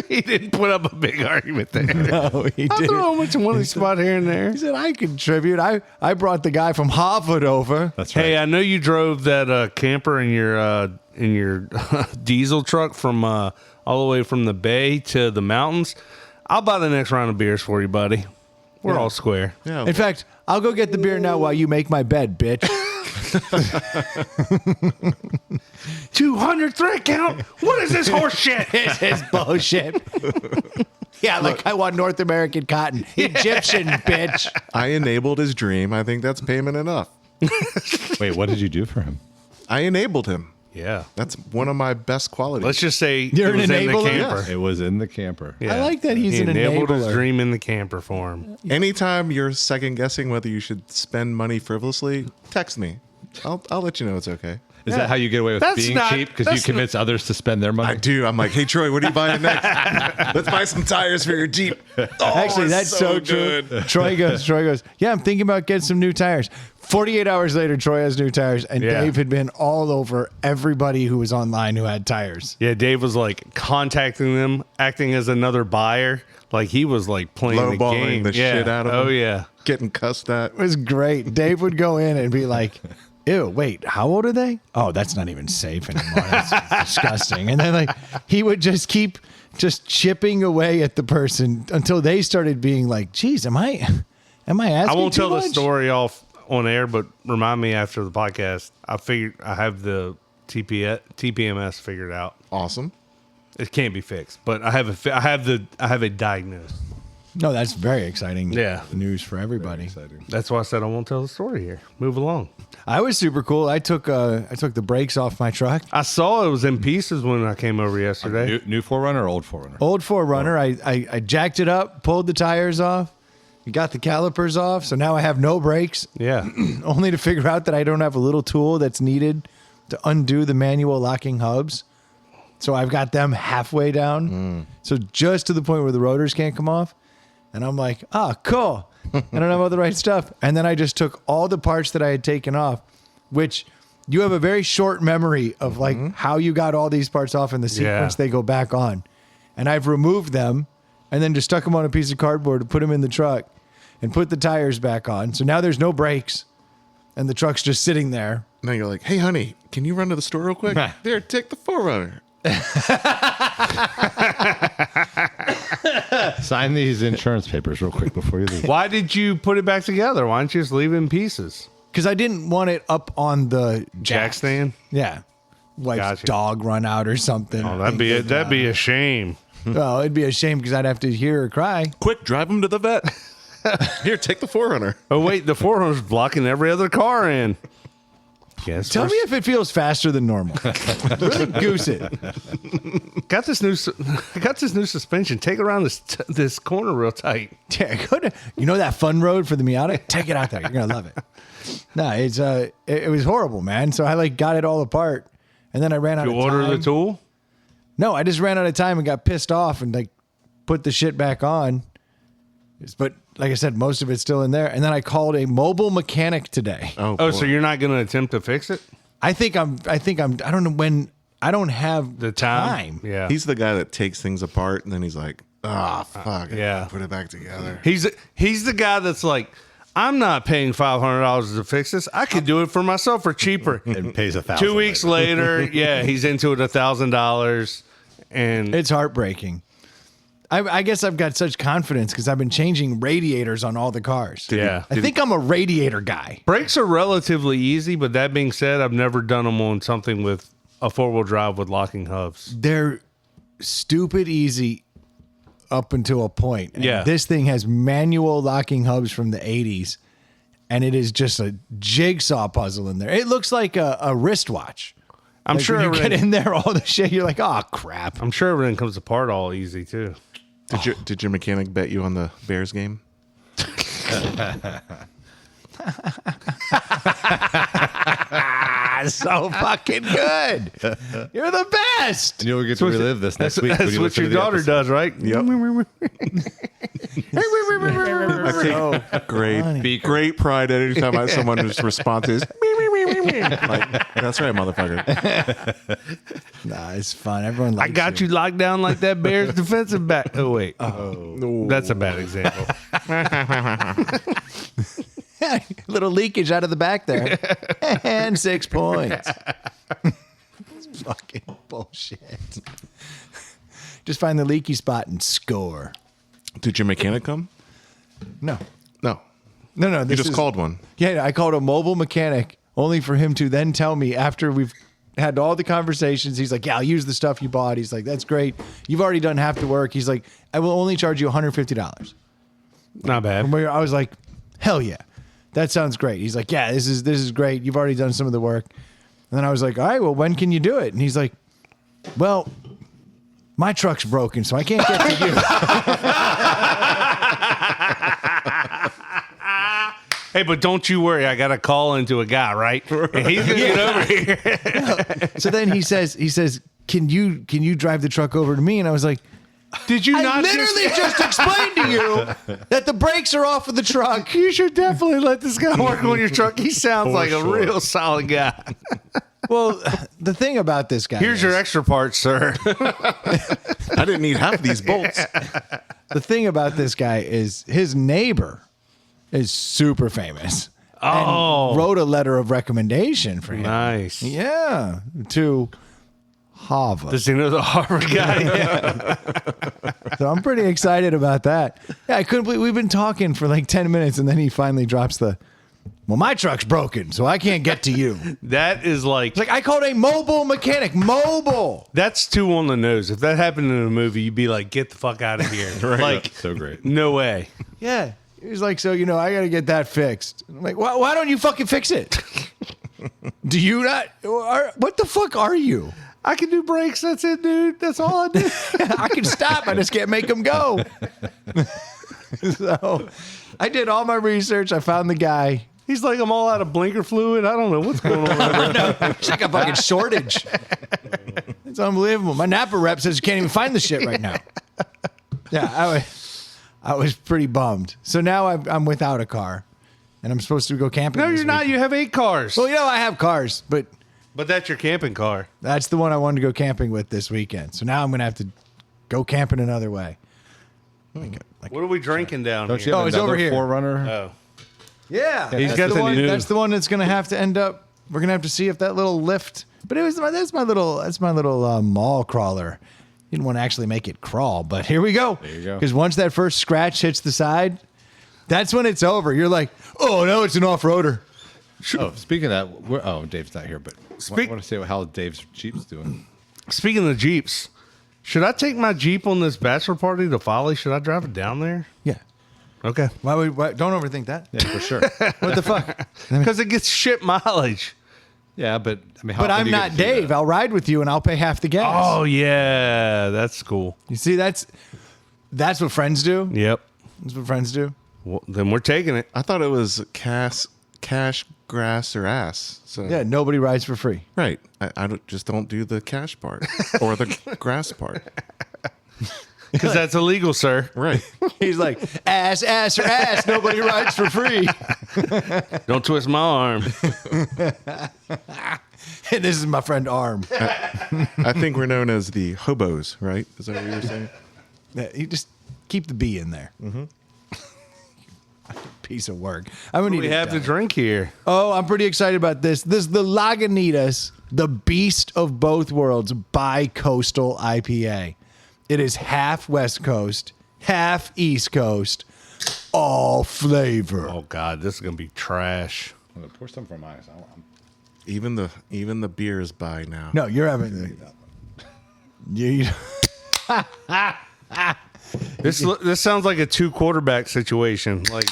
He didn't put up a big argument there. No, he I didn't. throw much money spot here and there. He said, I contribute. I brought the guy from Harvard over. That's right. Hey, I know you drove that camper in your diesel truck from all the way from the bay to the mountains. I'll buy the next round of beers for you, buddy. We're all square. Yeah. In fact, I'll go get the beer now while you make my bed, bitch. 200 thread count? What is this horse shit? This is bullshit. Yeah, like I want North American cotton. Egyptian, bitch. I enabled his dream. I think that's payment enough. Wait, what did you do for him? I enabled him. Yeah. That's one of my best qualities. Let's just say You're it an was in the enabler? camper. It was in the camper. Yeah. I like that he's he an enabled his enabler. dream in the camper for him. Anytime you're second guessing whether you should spend money frivolously, text me. I'll let you know it's okay. Is that how you get away with That's being not- cheap? Because you that's convince others to spend their I money? do. I'm like, hey Troy, what are you buying next? Let's buy some tires for your Jeep. Oh, Actually, it's that's so true. Troy goes, yeah, I'm thinking about getting some new tires. 48 hours later, Troy has new tires, and Yeah. Dave had been all over everybody who was online who had tires. Yeah, Dave was like contacting them, acting as another buyer. Like he was like playing the Lowballing game. the shit out of Oh, them. yeah. Getting cussed at. It was great. Dave would go in and be like, ew, wait, how old are they? Oh, that's not even safe anymore. That's disgusting. And then like he would just keep just chipping away at the person until they started being like, geez, am I asking I won't too tell the much? story off on air, but remind me after the podcast. I figured I have the TPMS figured out. Awesome. It can't be fixed, but I have a diagnosis. No, that's very exciting Yeah. news for everybody. That's why I said I won't tell the story here. Move along. I was super cool. I took the brakes off my truck. I saw it was in pieces when I came over yesterday. New 4Runner or old 4Runner? Old 4Runner. I jacked it up, pulled the tires off, got the calipers off. So now I have no brakes, Yeah. only to figure out that I don't have a little tool that's needed to undo the manual locking hubs. So I've got them halfway down. So just to the point where the rotors can't come off. And I'm like, cool. I don't have all the right stuff. And then I just took all the parts that I had taken off, which you have a very short memory of like how you got all these parts off in the sequence they go back on. And I've removed them and then just stuck them on a piece of cardboard to put them in the truck and put the tires back on. So now there's no brakes and the truck's just sitting there. Now you're like, hey honey, can you run to the store real quick? There, take the 4Runner. Sign these insurance papers real quick before you leave. Why did you put it back together? Why didn't you just leave it in pieces? Because I didn't want it up on the Jack stand? Yeah. Wife's Gotcha. dog run out or something. Oh, that'd be a shame. Well, it'd be a shame because I'd have to hear her cry. Quick, drive him to the vet. Here, take the 4Runner. Oh wait, the 4Runner's blocking every other car in. Yes. Tell me if it feels faster than normal. Really goose it. Got this new suspension. Take it around this corner real tight. Yeah, go to, you know that fun road for the Miata? Take it out there. You're gonna love it. No, it was horrible, man. So I like got it all apart, and then I ran out You of order time. the tool? No, I just ran out of time and got pissed off and like put the shit back on. But like I said, most of it's still in there. And then I called a mobile mechanic today. Oh, Oh, boy. so you're not going to attempt to fix it? I don't know when. I don't have The time? Yeah. He's the guy that takes things apart and then he's like, fuck. I yeah. gotta put it back together. He's the guy that's like, I'm not paying $500 to fix this. I could do it for myself for cheaper. And pays $1,000. 2 weeks later, yeah, he's into it $1,000, and It's heartbreaking. I guess I've got such confidence because I've been changing radiators on all the cars. yeah. I think I'm a radiator guy. Brakes are relatively easy, but that being said, I've never done them on something with a four-wheel drive with locking hubs. They're stupid easy up until a point. And Yeah. This thing has manual locking hubs from the 80s, and it is just a jigsaw puzzle in there. It looks like a wristwatch. I'm Like, sure when you get everything, in there, all the shit, you're like, oh, crap. I'm sure everything comes apart all easy too. Did your mechanic bet you on the Bears game? It's so fucking good. You're the best. You'll get to relive this next week. That's what your daughter does, right? Yep. So Great, great pride anytime someone just responds is like, that's right, motherfucker. nah, it's fun. Everyone likes I got you locked down like that Bears defensive back. Oh, wait. That's a bad example. Little leakage out of the back there. And 6 points. It's fucking bullshit. Just find the leaky spot and score. Did your mechanic come? No. No. No. You This just is- called one. Yeah, I called a mobile mechanic only for him to then tell me after we've had all the conversations. He's like, yeah, I'll use the stuff you bought. He's like, that's great. You've already done half the work. He's like, I will only charge you $150. Not bad. I was like, hell yeah. That sounds great. He's like, yeah, this is great. You've already done some of the work. And then I was like, all right, well, when can you do it? And he's like, well, my truck's broken, so I can't get to you. Hey, but don't you worry. I got a call into a guy, right? And he's going to get over here. So then he says, can you drive the truck over to me? And I was like, Did you I not literally just explained to you that the brakes are off of the truck. You should definitely let this guy work on your truck. He sounds like sure. a real solid guy. Well, the thing about this guy Here's your extra parts, sir. I didn't need half these bolts. the thing about this guy is his neighbor is super famous. Oh. And wrote a letter of recommendation for him. Nice. Yeah, to Harvard. Does he know the Harvard guy? So I'm pretty excited about that. Yeah, I couldn't believe we've been talking for like 10 minutes and then he finally drops well, my truck's broken, so I can't get to you. It's That is like, like I called a mobile mechanic. Mobile. that's too on the nose. If that happened in a movie, you'd be like, get the fuck out of here. Like, So great. no way. Yeah. He was like, so, I got to get that fixed. I'm like, why don't you fucking fix it? Do you not? What the fuck are you? I can do brakes. That's it, dude. That's all I do. I can stop. I just can't make them go. So I did all my research. I found the guy. He's like, I'm all out of blinker fluid. I don't know what's going on. It's like a fucking shortage. It's unbelievable. My Napa rep says you can't even find the shit right now. Yeah, I was pretty bummed. So now I'm without a car, and I'm supposed to go camping. No, this you're not. weekend. You have 8 cars. Well, I have cars, but That's your camping car. that's the one I wanted to go camping with this weekend. So now I'm going to have to go camping another way. What are we drinking down Don't you here? have it's over another here. Forerunner? Oh. Yeah, He's got the the one. new- That's the one that's going to have to end up. We're going to have to see if that little lift. But that's my little mall crawler. Didn't want to actually make it crawl, but here we go. There you go. Because once that first scratch hits the side, that's when it's over. You're like, oh no, it's an off-roader. Oh, speaking of that, Dave's not here, but I want to say how Dave's Jeep's doing. Speaking of Jeeps, should I take my Jeep on this bachelor party to Folly? Should I drive it down there? Yeah. Okay. Why don't overthink that. Yeah, for sure. What the fuck? Because it gets shit mileage. Yeah, but I mean, how But often I'm do you not get to do Dave. that? I'll ride with you and I'll pay half the gas. Oh, yeah. That's cool. You see, that's what friends do. Yep. That's what friends do. Well, then we're taking it. I thought it was cash, grass, or ass. So Yeah, nobody rides for free. right. I don't do the cash part or the grass part. Because that's illegal, sir. Right. He's like, ass, or ass. Nobody rides for free. Don't twist my arm. And this is my friend Arm. I think we're known as the hobos, right? Is that what you were saying? Yeah, you just keep the B in there. Mm-hmm. Piece of work. I'm gonna need We have to drink here. Oh, I'm pretty excited about this. This is the Lagunitas, the beast of both worlds, bi-coastal IPA. It is half West Coast, half East Coast, all flavor. Oh, God. This is going to be trash. I'm gonna pour some from mine. Even the beer is by now. No, you're having you. This sounds like a 2 quarterback situation. Like,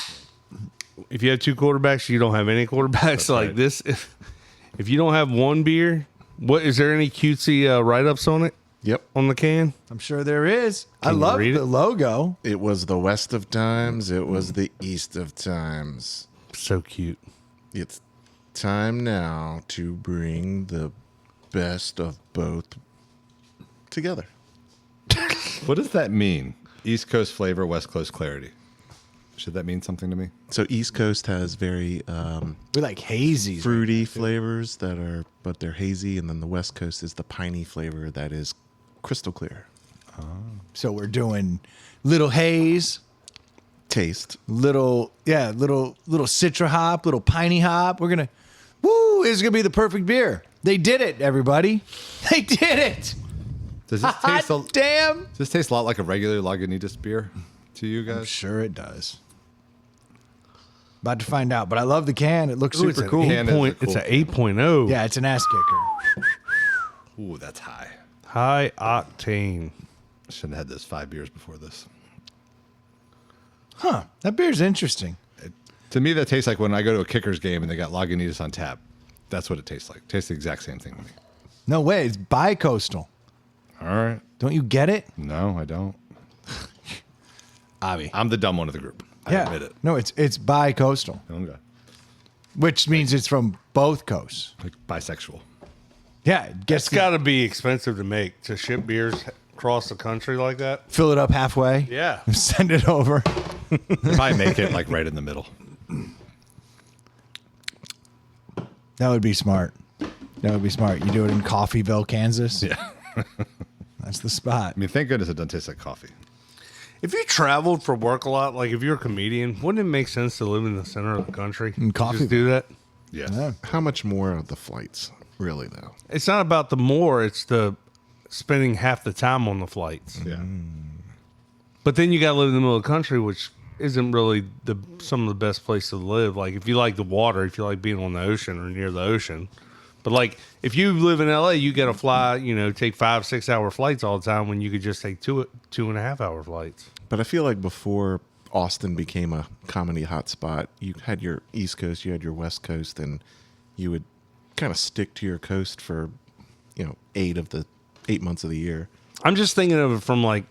if you have 2 quarterbacks, you don't have any quarterbacks. Like right. this, if you don't have one beer, what is there any cutesy write-ups on it? Yep. On the can? I'm sure there is. I Can you love read the it? logo. It was the west of times. It was the east of times. So cute. It's Time now to bring the best of both together. What does that mean? East Coast flavor, West Coast clarity. Should that mean something to me? So East Coast has very We like hazies. fruity flavors but they're hazy, and then the West Coast is the piney flavor that is crystal clear. So we're doing little haze, Taste. little citra hop, little piney hop. We're gonna, it's gonna be the perfect beer. They did it, everybody. They did it. Does this taste Hot damn. does this taste a lot like a regular Lagunitas beer to you I'm guys? sure it does. About to find out, but I love the can. It looks Ooh, it's super an cool. Can is a It's cool- an 8.0. Yeah, it's an ass kicker. Ooh, that's high. High octane. Shouldn't have had this 5 beers before this. Huh. That beer's interesting. To me, that tastes like when I go to a Kickers game and they got Lagunitas on tap. That's what it tastes like. It tastes the exact same thing to me. No way. It's bi-coastal. All right. Don't you get it? No, I don't. Avi. I'm the dumb one of the group. I admit it. No, it's bi-coastal, Okay. which means it's from both coasts. Like bisexual. Yeah, it gets It's got to be expensive to make, to ship beers across the country like that. fill it up halfway. Yeah. Send it over. Probably make it like right in the middle. That would be smart. That would be smart. You do it in Coffeeville, Kansas. Yeah. That's the spot. I mean, thank goodness it doesn't taste like coffee. If you traveled for work a lot, like if you're a comedian, wouldn't it make sense to live in the center of the country? In coffee- Just do that? Yes. Yeah. How much more are the flights, really, though? It's not about the more, it's the spending half the time on the flights. Yeah. But then you got to live in the middle of the country, which isn't really some of the best place to live. Like if you like the water, if you like being on the ocean or near the ocean. But like if you live in LA, you got to fly, take 5-6 hour flights all the time when you could just take 2.5 hour flights. But I feel like before Austin became a comedy hotspot, you had your East Coast, you had your West Coast, and you would kind of stick to your coast for, 8 months of the year. I'm just thinking of it from like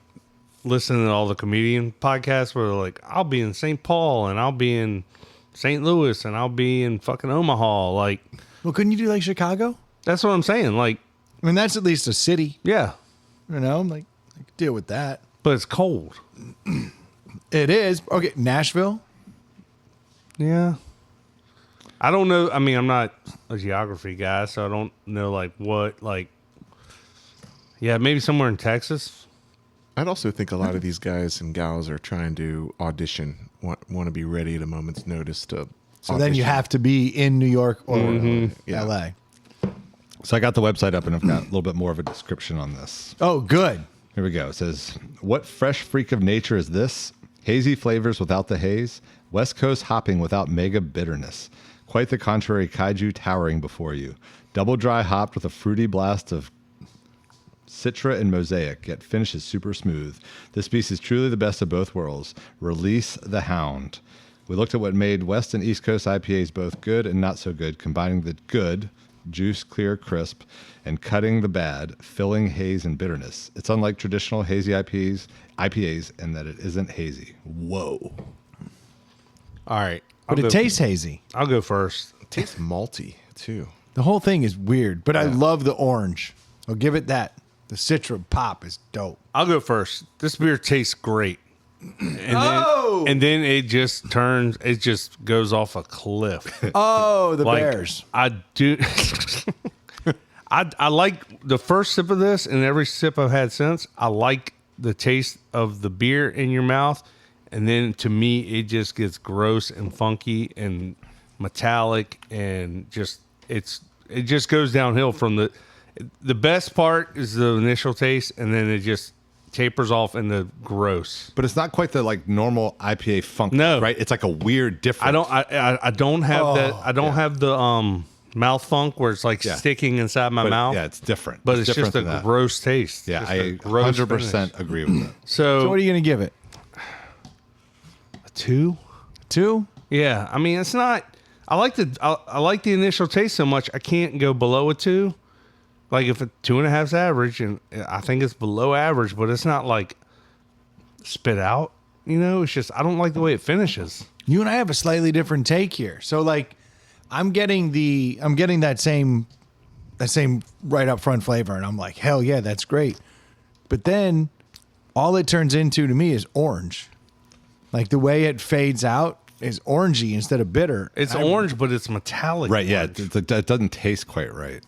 listening to all the comedian podcasts where they're like, I'll be in St. Paul and I'll be in St. Louis and I'll be in fucking Omaha. Like, Well, couldn't you do like Chicago? that's what I'm saying. Like, I mean, that's at least a city. yeah, Like I could deal with that. but it's cold. It is. Okay, Nashville. Yeah. I don't know. I mean, I'm not a geography guy, so I don't know yeah, maybe somewhere in Texas. I'd also think a lot of these guys and gals are trying to audition, want to be ready at a moment's notice to. So then you have to be in New York or Yeah. LA. So I got the website up and I've got a little bit more of a description on this. Oh, good. Here we go. It says, "What fresh freak of nature is this? Hazy flavors without the haze, West Coast hopping without mega bitterness. Quite the contrary, kaiju towering before you. Double dry hopped with a fruity blast of citra and mosaic, yet finishes super smooth. This piece is truly the best of both worlds. Release the hound." We looked at what made West and East Coast IPAs both good and not so good, combining the good, juice, clear, crisp, and cutting the bad, filling haze and bitterness. It's unlike traditional hazy IPAs in that it isn't hazy. Whoa. All right. But it tastes hazy. I'll go first. It tastes malty too. The whole thing is weird, but I love the orange. I'll give it that. The Citra pop is dope. I'll go first. This beer tastes great. And then it just goes off a cliff. Oh, the Like, Bears. I do. I like the first sip of this, and every sip I've had since. I like the taste of the beer in your mouth, and then to me, it just gets gross and funky and metallic, and it just goes downhill from the best part is the initial taste, and then it just tapers off in the gross. But it's not quite the like normal IPA funk, No. right? It's like a weird different. I don't have that. I don't have the mouth funk where it's like Yeah. sticking inside my but mouth. Yeah, it's different. But it's different just a than that. gross taste. Yeah, Just I a gross 100% finish. agree with that. So what are you going to give it? A 2? 2? Yeah, I mean it's not. I like the initial taste so much I can't go below a 2. Like if a 2.5's average, and I think it's below average, but it's not like spit out. It's just I don't like the way it finishes. You and I have a slightly different take here. So like I'm getting that same right up front flavor, and I'm like, hell yeah, that's great. But then all it turns into to me is orange. Like the way it fades out is orangey instead of bitter. It's orange, but it's metallic. Right. Yeah. orange. It doesn't taste quite right.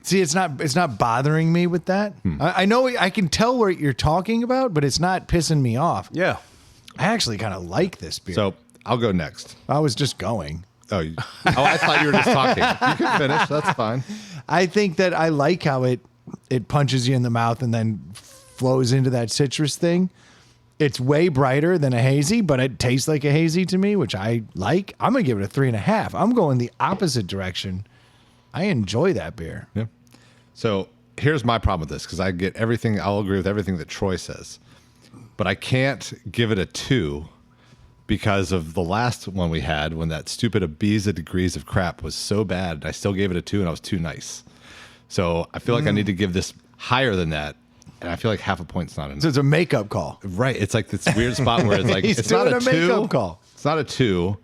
See, it's not bothering me with that. I know I can tell what you're talking about, but it's not pissing me off. Yeah. I actually kind of like this beer. So I'll go next. I was just going. Oh, I thought you were just talking. You can finish. That's fine. I think that I like how it punches you in the mouth and then flows into that citrus thing. It's way brighter than a hazy, but it tastes like a hazy to me, which I like. I'm going to give it a 3.5. I'm going the opposite direction. I enjoy that beer. Yeah. So here's my problem with this, because I get everything. I'll agree with everything that Troy says, but I can't give it a 2 because of the last one we had when that stupid Ibiza degrees of crap was so bad. I still gave it a 2 and I was too nice. So I feel like I need to give this higher than that. And I feel like half a point's not enough. So it's a makeup call. Right. It's like this weird spot where it's like, He's it's not doing a a 2. makeup call. It's not a 2,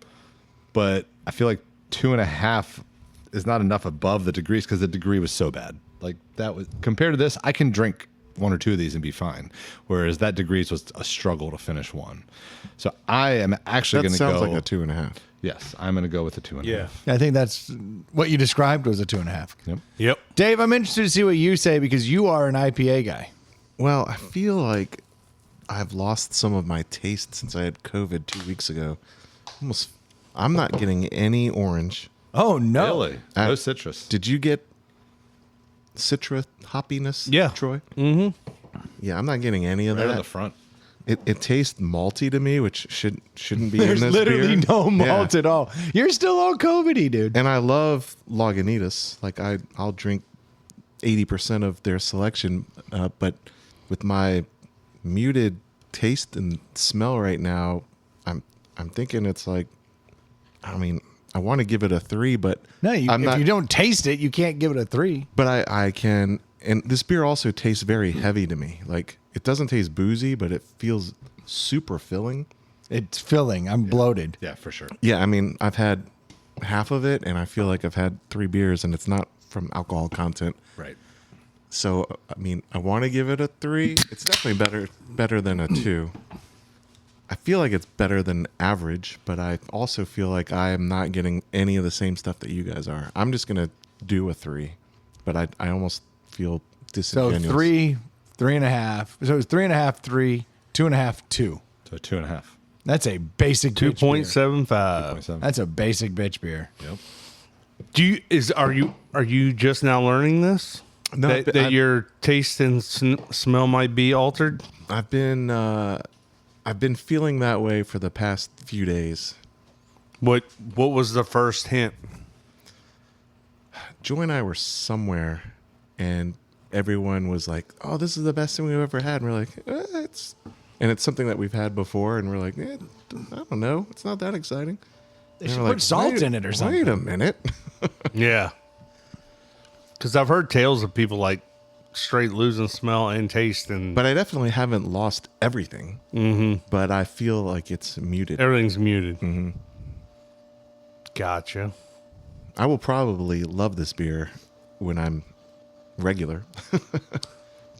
but I feel like 2.5 is not enough above the degrees because the degree was so bad. Like that was compared to this, I can drink 1 or 2 of these and be fine. Whereas that degrees was a struggle to finish one. So I am actually going That to go. sounds like a 2.5. Yes, I'm going to go with a 2.5. Yeah. I think that's what you described was a 2.5. Yep. Yep. Dave, I'm interested to see what you say because you are an IPA guy. Well, I feel like I've lost some of my taste since I had COVID 2 weeks ago. I'm not getting any orange. Oh, no. Really? No citrus. Did you get citrus hoppiness? Yeah. Troy. Mm-hmm. Yeah, I'm not getting any of Right on that. the front. It tastes malty to me, which shouldn't be There's in this literally beer. no malt Yeah. at all. You're still all COVID-y, dude. And I love Lagunitas. Like I'll drink 80% of their selection, but with my muted taste and smell right now, I'm thinking it's like, I mean, I want to give it a 3, but No, I'm if not. you don't taste it, you can't give it a 3. But I can, and this beer also tastes very heavy to me. Like it doesn't taste boozy, but it feels super filling. It's filling. I'm bloated. Yeah, for sure. Yeah, I mean, I've had half of it, and I feel like I've had 3 beers, and it's not from alcohol content. Right. So, I mean, I want to give it a 3. It's definitely better than a 2. I feel like it's better than average, but I also feel like I am not getting any of the same stuff that you guys are. I'm just going to do a 3, but I almost feel So disingenuous. 3.5. So it's 3.5, 3, 2.5, 2. So 2.5. That's a basic bitch beer. 2.75. 7. That's a basic bitch beer. Yep. Are you just now learning this? No, that your taste and smell might be altered? I've been feeling that way for the past few days. What was the first hint? Joy and I were somewhere, and everyone was like, "Oh, this is the best thing we've ever had." And we're like, "It's," and it's something that we've had before, and we're like, I don't know, it's not that exciting. They And should we're put salt "Wait- in it or something. Wait a minute. Yeah. Because I've heard tales of people like straight losing smell and taste, and But I definitely haven't lost everything. Mm-hmm. But I feel like it's muted. everything's muted. Mm-hmm. Gotcha. I will probably love this beer when I'm regular.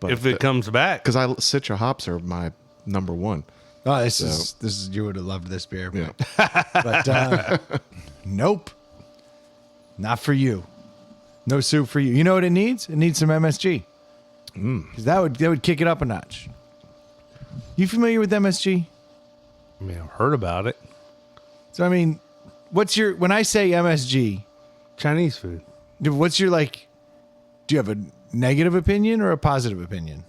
But If it comes back. because Citra hops are my number 1. Oh, this is you would have loved this beer. Yeah. But nope. Not for you. No soup for you. You know what it needs? It needs some MSG. 'Cause that would kick it up a notch. You familiar with MSG? I mean, I've heard about it. So I mean, when I say MSG, Chinese food. what's your like? Do you have a negative opinion or a positive opinion?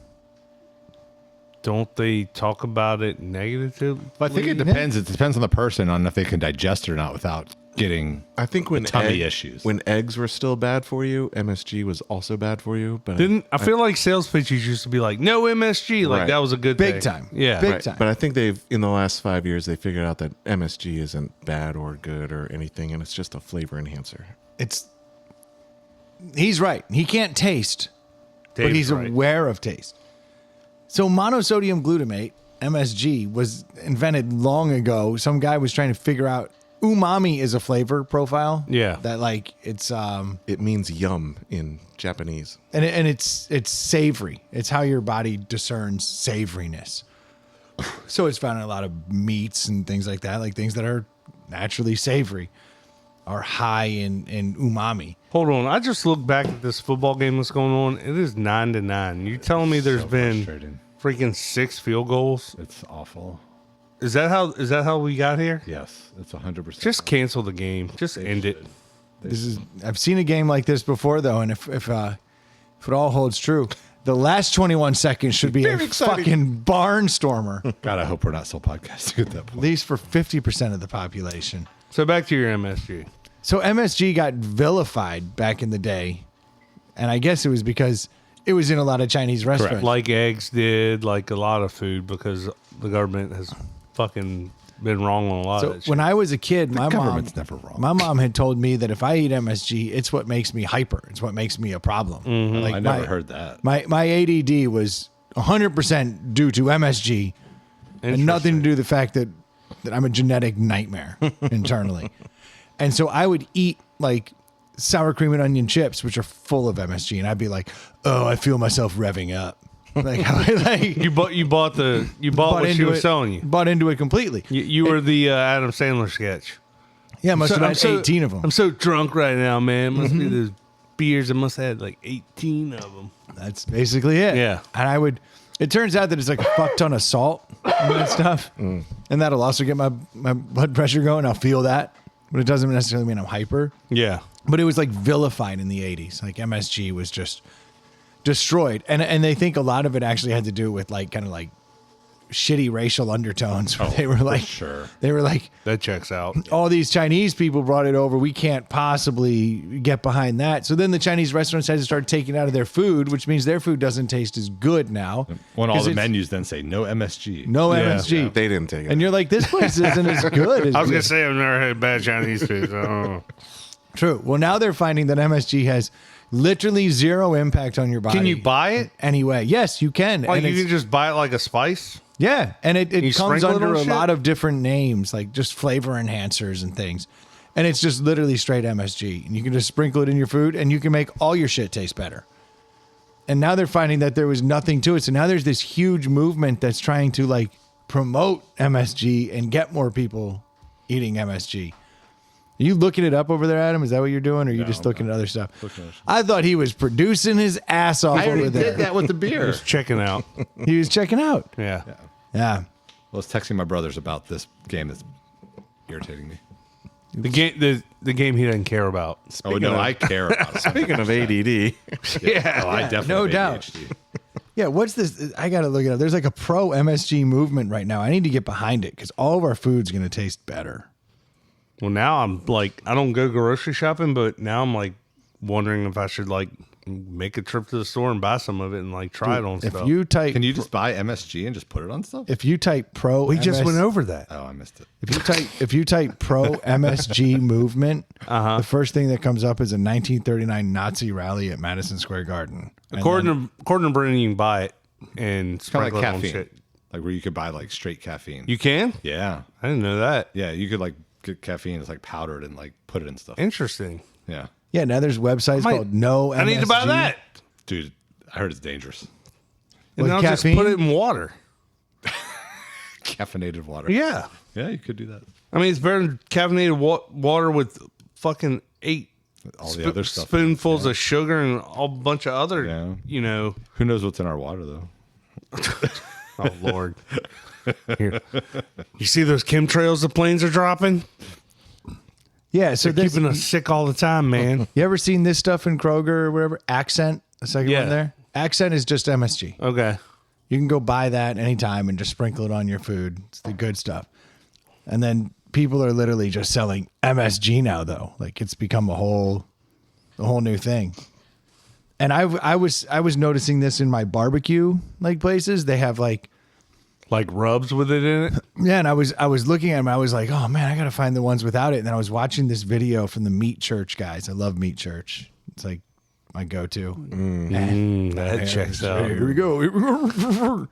Don't they talk about it negatively? But I think it depends. It depends on the person on if they can digest it or not without getting. I think when tummy issues. when eggs were still bad for you, MSG was also bad for you. But I feel like sales pitches used to be like, no MSG. Like Right. that was a good Big thing. time. Yeah. Big right, time. but I think in the last 5 years they figured out that MSG isn't bad or good or anything, and it's just a flavor enhancer. He's right. He can't taste, but Dave's he's right. aware of taste. So monosodium glutamate, MSG, was invented long ago. Some guy was trying to figure out umami is a flavor profile. Yeah. That like it's It means yum in Japanese. and it's savory. It's how your body discerns savoriness. So it's found in a lot of meats and things like that, like things that are naturally savory are high in umami. Hold on. I just looked back at this football game that's going on. It is 9-9. You telling me there's So been frustrating. freaking 6 field goals? It's awful. Is that how we got here? Yes, it's 100%. Just cancel the game. Just end it. I've seen a game like this before though, and if it all holds true, the last 21 seconds should be a Very exciting. fucking barnstormer, God, I hope we're not still podcasting at that at point. least for 50% of the population. So back to your MSG. So MSG got vilified back in the day, and I guess it was because it was in a lot of Chinese restaurants. Like eggs did, like a lot of food, because the government has fucking been wrong on a lot So of that shit. when I was a kid, my government's never wrong. My mom had told me that if I eat MSG, it's what makes me hyper. It's what makes me a problem. Like I never heard that. My ADD was 100% due to MSG, and nothing to do with the fact that I'm a genetic nightmare internally. And so I would eat like sour cream and onion chips, which are full of MSG, and I'd be like, "Oh, I feel myself revving up." Like You bought what she was selling you. Bought into it completely. You were the Adam Sandler sketch. Yeah, must have had 18 of them. I'm so drunk right now, man. Must be those beers. I must have had like 18 of them. That's basically it. Yeah. And it turns out that it's like a fuck ton of salt and that stuff. And that'll also get my blood pressure going. I'll feel that. But it doesn't necessarily mean I'm hyper. Yeah. But it was like vilified in the 80s. Like MSG was just destroyed. And they think a lot of it actually had to do with like kind of like shitty racial undertones. Where they were like, sure. They were like, That checks out. all these Chinese people brought it over. We can't possibly get behind that. So then the Chinese restaurants had to start taking it out of their food, which means their food doesn't taste as good now. When all 'Cause the it's menus then say no MSG. no Yeah. MSG. They didn't take it. And you're like, this place isn't as good as I was going to say I've never had bad Chinese food. So I don't know. True. Well, now they're finding that MSG has literally zero impact on your body. Can you buy it? anyway? Yes, you can. Like And you it's- can just buy it like a spice? Yeah, and it You comes sprinkle it under on a shit? lot of different names, like just flavor enhancers and things. And it's just literally straight MSG. And you can just sprinkle it in your food and you can make all your shit taste better. And now they're finding that there was nothing to it. So now there's this huge movement that's trying to like promote MSG and get more people eating MSG. Are you looking it up over there, Adam? Is that what you're doing? Or are you just looking at other stuff? I thought he was producing his ass off over there. with the beer. Checking out. He was checking out. Yeah. Yeah. I was texting my brothers about this game that's irritating me. The game he doesn't care about. Oh, no, I care about it. Speaking of ADD, Yeah. Oh, I definitely No have doubt. ADHD. Yeah, what's this? I got to look it up. There's like a pro MSG movement right now. I need to get behind it because all of our food's going to taste better. Well, now I'm like, I don't go grocery shopping, but now I'm like wondering if I should like make a trip to the store and buy some of it and like try it on If stuff. you type, Can you just buy MSG and just put it on stuff? if you type pro, we just MS went over that. Oh, I missed it. If you type pro MSG movement, the first thing that comes up is a 1939 Nazi rally at Madison Square Garden. And According to Brennan, you can buy it and Kind of sprinkle like it on caffeine. shit. Like where you could buy like straight caffeine. You can? Yeah. I didn't know that. Yeah, you could like get caffeine. It's like powdered and like put it in stuff. Interesting. Yeah. yeah, now there's websites might- called No MSG. I need to buy that. Dude, I heard it's dangerous. And With then I'll caffeine? just put it in water. Caffeinated water. Yeah. Yeah, you could do that. I mean, it's better than caffeinated water with fucking 8 All the other stuff. spoonfuls of sugar and a bunch of other, Yeah. you know. Who knows what's in our water though? Oh, Lord. Here. You see those chemtrails the planes are dropping? Yeah, so They're this, keeping us sick all the time, man. you ever seen this stuff in Kroger or wherever? Accent, the second Yeah. one there. Accent is just MSG. Okay. You can go buy that anytime and just sprinkle it on your food. It's the good stuff. And then people are literally just selling MSG now, though. Like it's become a whole new thing. And I was noticing this in my barbecue like places. They have like rubs with it in it? yeah, and I was looking at them. I was like, oh man, I gotta find the ones without it. And then I was watching this video from the Meat Church guys. I love Meat Church. It's like my go-to. That checks out. Here we go. Here we go.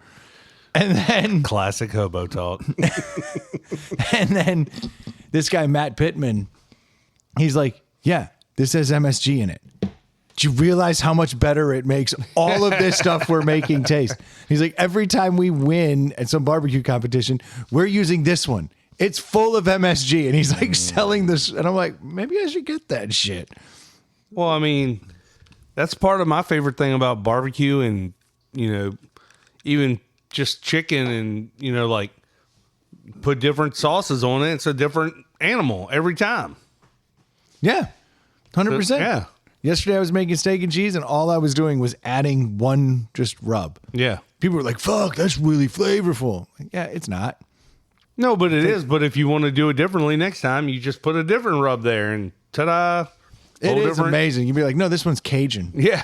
And then Classic hobo talk. and then this guy, Matt Pittman, he's like, yeah, this has MSG in it. Do you realize how much better it makes all of this stuff we're making taste? He's like, every time we win at some barbecue competition, we're using this one. It's full of MSG. And he's like selling this. And I'm like, maybe I should get that shit. Well, I mean, that's part of my favorite thing about barbecue and, even just chicken and, like put different sauces on it. It's a different animal every time. Yeah, 100%. Yeah. Yesterday I was making steak and cheese and all I was doing was adding one just rub. Yeah. People were like, fuck, that's really flavorful. Like, yeah, it's not. No, but it is. But if you want to do it differently next time, you just put a different rub there and ta-da. It Whole is different- amazing. You'd be like, no, this one's Cajun. Yeah.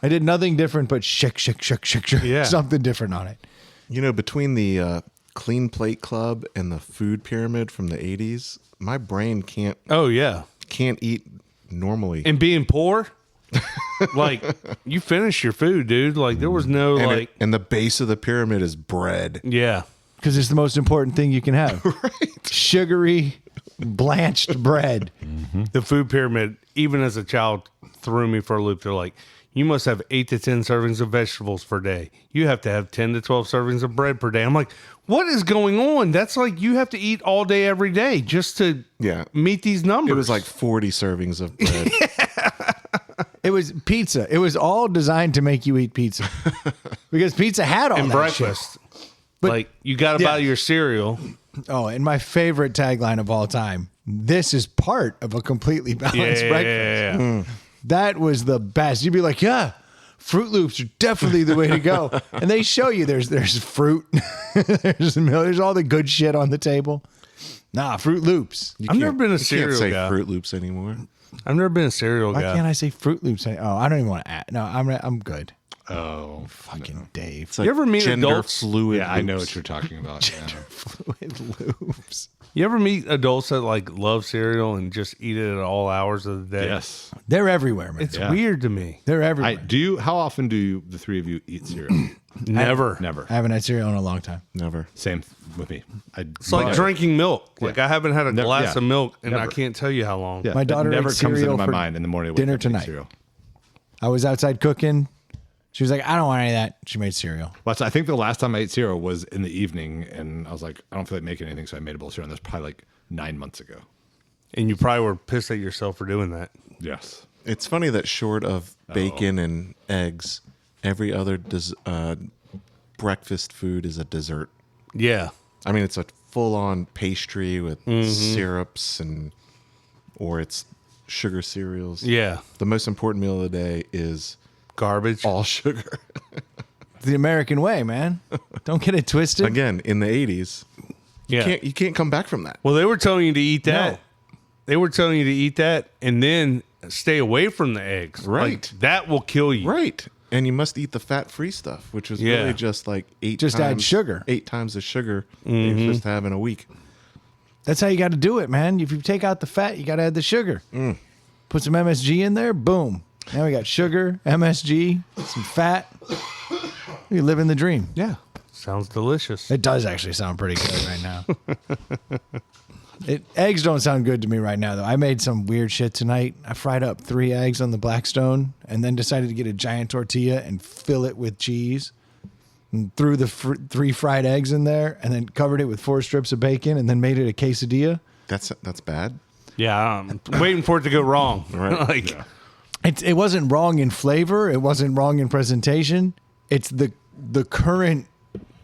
I did nothing different but shake, Yeah. something different on it. Between the Clean Plate Club and the food pyramid from the 80s, my brain can't Oh, yeah. eat normally. And being poor, like, you finish your food, dude. Like, there was no, And and the base of the pyramid is bread. yeah. Because it's the most important thing you can have. Right. Sugary, blanched bread. The food pyramid, even as a child, threw me for a loop. They're like, you must have 8 to 10 servings of vegetables per day. You have to have 10 to 12 servings of bread per day. I'm like, what is going on? That's like you have to eat all day, every day just to meet these numbers. It was like 40 servings of bread. It was pizza. It was all designed to make you eat pizza. Because pizza had all and that breakfast. shit. But- like, you got to buy your cereal. Oh, and my favorite tagline of all time, this is part of a completely balanced breakfast. Yeah. That was the best. You'd be like, yeah, Fruit Loops are definitely the way to go. And they show you there's fruit, there's milk, there's all the good shit on the table. Nah, Fruit Loops. I've never been a You can't cereal say guy. Fruit Loops anymore. I've never been a cereal Why guy. can't I say Fruit Loops? Oh, I don't even want to add. No, I'm good. Oh, Fucking Dave. It's like You ever meet gender adults? fluid. yeah, I know loops. what you're talking about. Yeah. Fluid Loops. You ever meet adults that like love cereal and just eat it at all hours of the day? Yes. They're everywhere, man. It's Yeah. weird to me. They're everywhere. How often do the three of you eat cereal? Never. Never. I haven't had cereal in a long time. Never. Same with me. It's like drinking milk. Like I haven't had a Never- glass yeah. of milk and I Never. can't tell you how long. Yeah, My it daughter never ate comes into cereal my for mind in the morning. I wake dinner up and eat tonight. Cereal. I was outside cooking. She was like, I don't want any of that. She made cereal. Well, I think the last time I ate cereal was in the evening, and I was like, I don't feel like making anything, so I made a bowl of cereal. And that's probably like 9 months ago. And you probably were pissed at yourself for doing that. Yes. It's funny that short of bacon and eggs, every other breakfast food is a dessert. Yeah. I mean, it's a full-on pastry with syrups or it's sugar cereals. Yeah. The most important meal of the day is Garbage. all sugar. It's the American way, man. Don't get it twisted. Again, in the 80s, Yeah. you can't come back from that. Well, they were telling you to eat that. No. They were telling you to eat that and then stay away from the eggs. Right. Like, that will kill you. Right. And you must eat the fat-free stuff, which is Yeah. really just like Just add sugar. 8 times the sugar you're supposed to have in a week. That's how you got to do it, man. If you take out the fat, you got to add the sugar. Put some MSG in there. Boom. Now we got sugar, MSG, some fat. You're living the dream. Yeah. Sounds delicious. It does actually sound pretty good right now. Eggs don't sound good to me right now, though. I made some weird shit tonight. I fried up 3 eggs on the Blackstone and then decided to get a giant tortilla and fill it with cheese. And threw the 3 fried eggs in there and then covered it with 4 strips of bacon and then made it a quesadilla. That's bad. Yeah. I'm waiting for it to go wrong. Right. Like, It wasn't wrong in flavor. It wasn't wrong in presentation. It's the current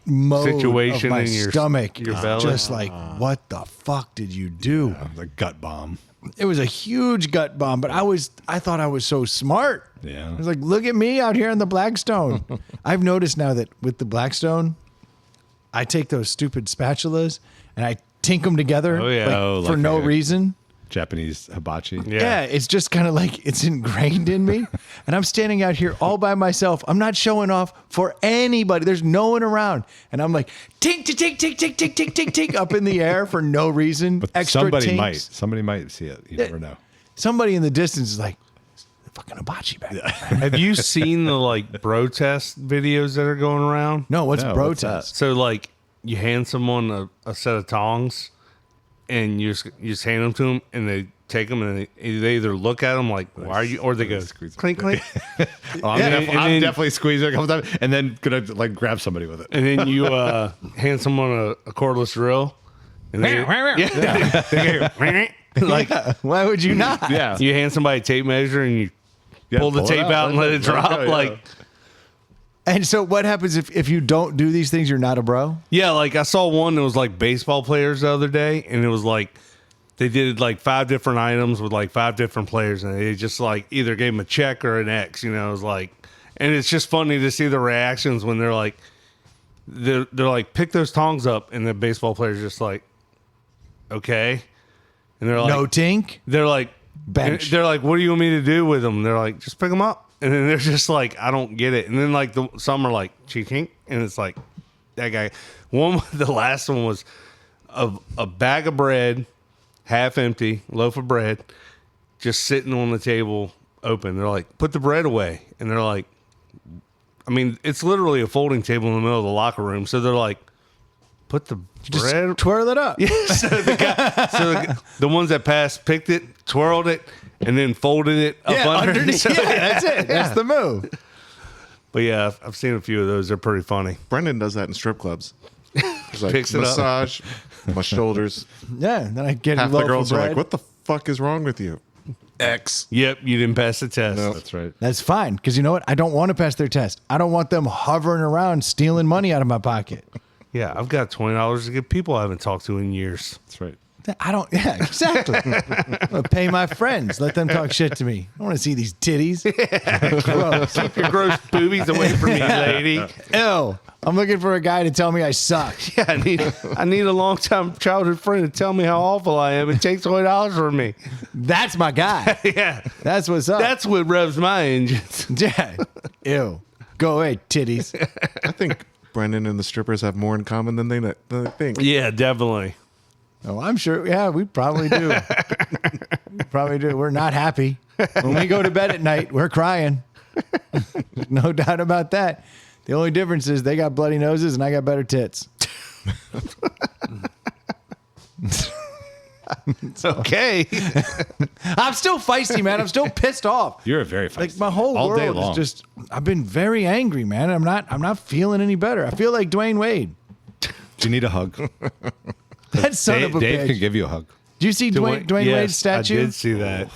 mode Situation of my in your stomach. your is belly. just like, what the fuck did you do? The gut bomb. It was a huge gut bomb, but I thought I was so smart. Yeah. I was like, look at me out here on the Blackstone. I've noticed now that with the Blackstone, I take those stupid spatulas and I tink them together Oh, yeah. like, Oh, for like no a- reason. Japanese hibachi. Yeah, it's just kind of like it's ingrained in me. And I'm standing out here all by myself. I'm not showing off for anybody. There's no one around. And I'm like, tink, tink, tink, tink, tink, tink, tink, tink, tink, up in the air for no reason. But Extra somebody tinks. might. Somebody might see it. You never know. Somebody in the distance is like, fucking hibachi back there. have you seen the like bro test videos that are going around? No, what's No, bro what's that? test? So like you hand someone a set of tongs and you just hand them to them, and they take them, and they either look at them like, "Why are you?" or they go, "Clink clink." I'm then- definitely squeezing it a couple times, and then gonna like grab somebody with it. And then you hand someone a cordless drill, and they, they go, like Why would you not? Yeah, you hand somebody a tape measure, and you pull the pull it tape out and let it drop. go, yeah. Like, And so what happens if you don't do these things? You're not a bro? yeah, like I saw one that was like baseball players the other day, and it was like they did like 5 different items with like 5 different players, and they just like either gave them a check or an X. You know, it was like, and it's just funny to see the reactions when they're like, they're like, pick those tongs up, and the baseball players just like, okay, and they're like, No tink? they're like, Bench. they're like, what do you want me to do with them? They're like, just pick them up. And then they're just like, I don't get it. And then like some are like, chink, and it's like that guy. The last one was a bag of bread, half empty, loaf of bread, just sitting on the table open. They're like, put the bread away. And they're like, I mean, it's literally a folding table in the middle of the locker room. So they're like, put the Just bread. twirl it up. So the ones that passed picked it, twirled it, and then folded it up underneath. Yeah, that's it. That's the move. But yeah, I've seen a few of those. They're pretty funny. Brendan does that in strip clubs. He's like, Picks it up. massage my shoulders. Yeah, then I get Half a the loaf girls of are bread. like, what the fuck is wrong with you? X. Yep, you didn't pass the test. No. that's right. That's fine, because you know what? I don't want to pass their test. I don't want them hovering around stealing money out of my pocket. Yeah, I've got $20 to give people I haven't talked to in years. That's right. I don't. Yeah, exactly. I'm gonna pay my friends. Let them talk shit to me. I want to see these titties. Gross. Keep your gross boobies away from me, lady. Ew. I'm looking for a guy to tell me I suck. Yeah, I need a long-time childhood friend to tell me how awful I am. It takes $20 from me. That's my guy. Yeah, That's what's up. that's what revs my engines. yeah. Ew. Go away, titties. I think Brendan and the strippers have more in common than they think. Yeah, definitely. Oh, I'm sure. Yeah, we probably do. We're not happy. When we go to bed at night, we're crying. No doubt about that. The only difference is they got bloody noses and I got better tits. It's okay. I'm still feisty, man. I'm still pissed off. You're a very feisty Like my whole all day world long. is just. I've been very angry, man. I'm not feeling any better. I feel like Dwayne Wade. Do you need a hug? That son of a Dave bitch. can give you a hug. Do you see Dwayne Yes, Wade's statue? I did see that.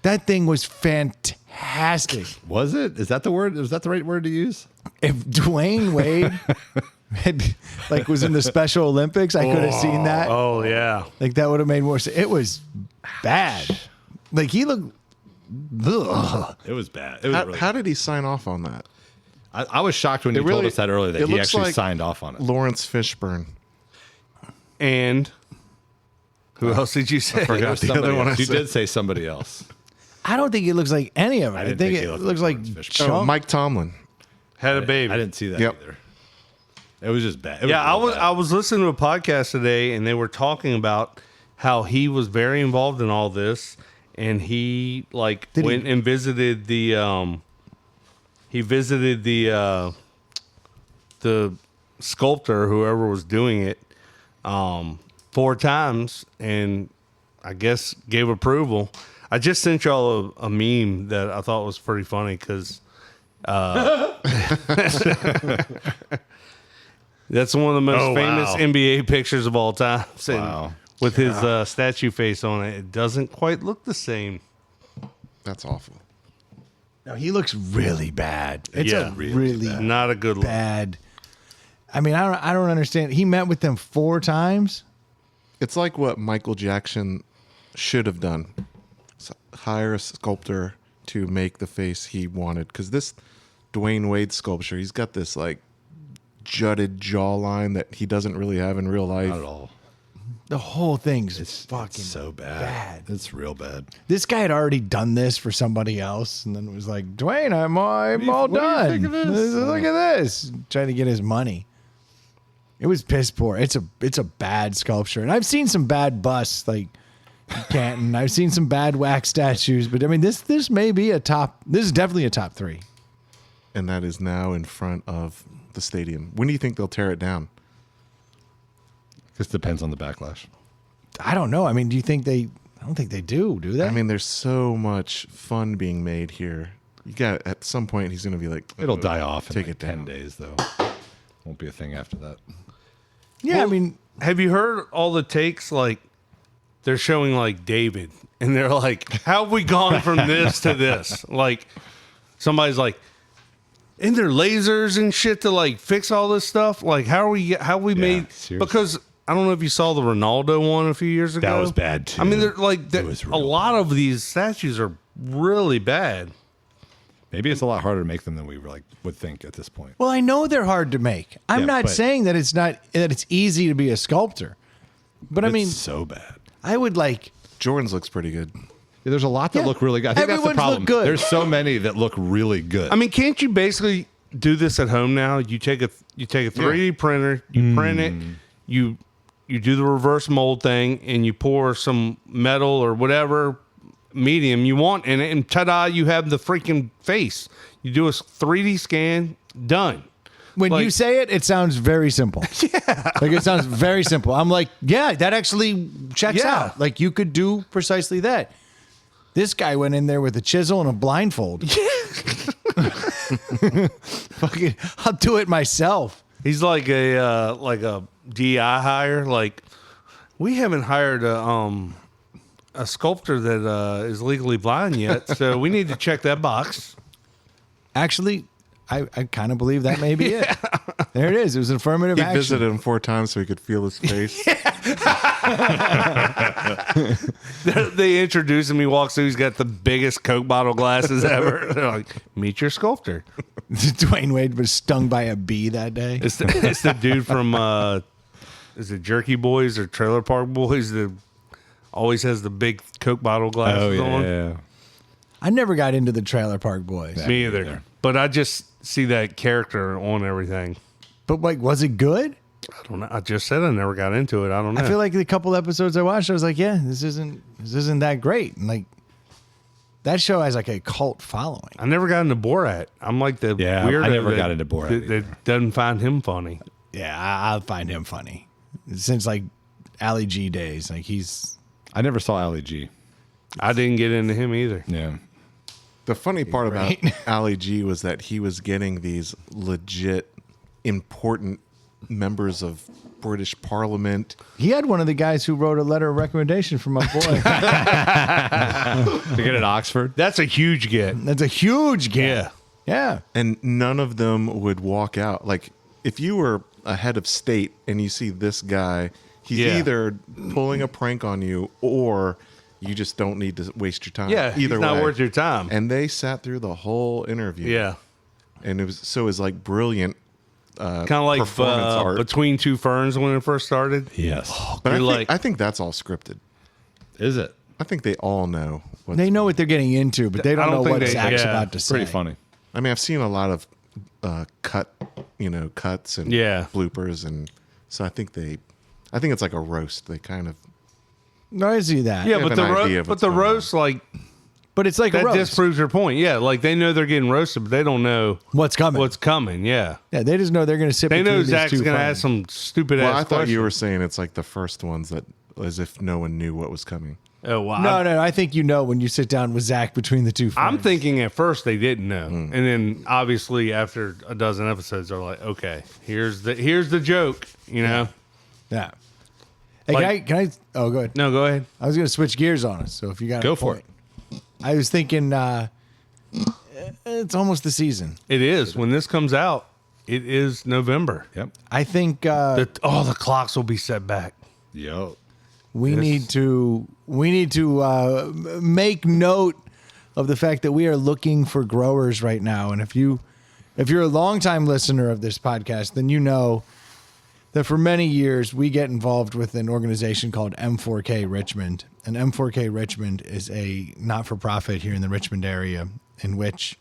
That thing was fantastic. Was it? Is that the word? Was that the right word to use? If Dwayne Wade was in the Special Olympics, I could have seen that. Oh yeah. Like that would have made more sense. It was bad. Like he looked. Ugh. It was bad. It was really How did he sign off on that? I was shocked when you really- told us that earlier that it he looks actually like signed off on it. Lawrence Fishburne. And who else did you say? forgot. There was the other somebody one else. I You said. did say somebody else. I don't think it looks like any of it. I didn't think think he it looked looks like like Lawrence Fishburne. chunk. Oh, Mike Tomlin. Had a baby. I didn't see that Yep. either. It was just bad. It Yeah, real bad. I was listening to a podcast today, and they were talking about how he was very involved in all this, and he Did went he? and visited the the sculptor, whoever was doing it, 4 times, and I guess gave approval. I just sent y'all a meme that I thought was pretty funny because that's one of the most Oh, famous wow. NBA pictures of all time. And Wow. with his statue face on it, it doesn't quite look the same. That's awful. No, he looks really bad. It's Yeah, a really Not a good look. bad. I mean, I don't understand. He met with them 4 times. It's like what Michael Jackson should have done. Hire a sculptor to make the face he wanted. Because this Dwayne Wade sculpture, he's got this like jutted jawline that he doesn't really have in real life. Not at all. The whole thing's It's fucking so bad. bad. It's real bad. This guy had already done this for somebody else, and then it was like, Dwayne, I'm all what do you done. think of this? Look at this. Trying to get his money. It was piss poor. It's a bad sculpture, and I've seen some bad busts like Canton. I've seen some bad wax statues, but I mean this may be a top. This is definitely a top 3. And that is now in front of the stadium. When do you think they'll tear it down? This depends on the backlash. I don't know. I mean, do you think they? I don't think they do they? I mean, there's so much fun being made here. You got at some point he's going to be like, It'll die off in Take like it down. 10 days, though. Won't be a thing after that. yeah, Well, I mean, have you heard all the takes? Like, they're showing like David, and they're like, "How have we gone from this to this?" Like, somebody's like, "And there lasers and shit to like fix all this stuff." Like, how we made? seriously. Because I don't know if you saw the Ronaldo one a few years ago. That was bad, too. I mean, they're like was a real lot of these statues are really bad. Maybe it's a lot harder to make them than we would think at this point. well, I know they're hard to make. I'm Yeah, not but- saying that it's easy to be a sculptor, but I mean, It's so bad. I would like. Jordan's looks pretty good. Yeah, there's a lot that Yeah. look really good. I think Everyone's that's the problem. look good. There's so many that look really good. I mean, can't you basically do this at home now? You take a 3D printer, you print it, you do the reverse mold thing, and you pour some metal or whatever medium you want in it, and ta-da, you have the freaking face. You do a 3D scan, done. When Like- you say it, it sounds very simple. Yeah. Like it sounds very simple. I'm like, yeah, that actually checks Yeah. out. Like you could do precisely that. This guy went in there with a chisel and a blindfold. Fucking, I'll do it myself. He's like a DI hire. Like, we haven't hired a sculptor that is legally blind yet, so we need to check that box. Actually, I kind of believe that may be it. There it is. It was an affirmative He action. visited him 4 times so he could feel his face. They introduce him. He walks through. He's got the biggest Coke bottle glasses ever. They're like, "Meet your sculptor." Dwayne Wade was stung by a bee that day. It's the dude from is it Jerky Boys or Trailer Park Boys that always has the big Coke bottle glasses on. yeah. I never got into the Trailer Park Boys. Yeah. Me either. Either. But I just see that character on everything. But like, was it good? I don't know. I just said I never got into it. I don't know. I feel like the couple episodes I watched, I was like, yeah, this isn't that great. And like that show has like a cult following. I never got into Borat. I'm like the Yeah, weirdo I never that- got into Borat that doesn't find him funny. Yeah, I'll find him funny. Since like Ali G days, like I never saw Ali G. I didn't get into him either. Yeah. The funny part Right. about Ali G was that he was getting these legit important members of British Parliament. he had one of the guys who wrote a letter of recommendation for my boy. To get at Oxford. That's a huge get. That's a huge game. Yeah. Yeah. And none of them would walk out. Like, if you were a head of state and you see this guy, he's Yeah. either pulling a prank on you or you just don't need to waste your time. Yeah, either he's not way. worth your time. And they sat through the whole interview. Yeah. And it was like brilliant Kind of like performance art. Between Two Ferns when it first started. Yes. But you're I think that's all scripted. Is it? I think they all know. What's, They know what they're getting into, but they I don't don't know think what they- Zach's yeah, about to say. Pretty funny. I mean, I've seen a lot of cuts and Yeah. bloopers, and so I think it's like a roast. They kind of No, I see that. Yeah, have but an the idea of but what's the going on. roast like But it's like a that roast. disproves your point. Yeah, like they know they're getting roasted, but they don't know What's coming? what's coming. Yeah, yeah, they just know they're going to sit. they between know these Zach's two gonna friends. ask some stupid Well, ass I thought you question. were saying it's like the first ones that, as if no one knew what was coming. Oh wow. No, I think you know when you sit down with Zach between the two friends. I'm thinking at first they didn't know, and then obviously after a dozen episodes, they're like, okay, here's the joke. You know? Yeah. Hey, Like- can I? Oh, go ahead. No, go ahead. I was going to switch gears on us. So if you got Go a for point. I was thinking it's almost the season. It is when this comes out. It is November. Yep. I think The clocks will be set back. Yo. we need to make note of the fact that we are looking for growers right now. And if you're a longtime listener of this podcast, then you know that for many years we get involved with an organization called M4K Richmond. And M4K Richmond is a not-for-profit here in the Richmond area in which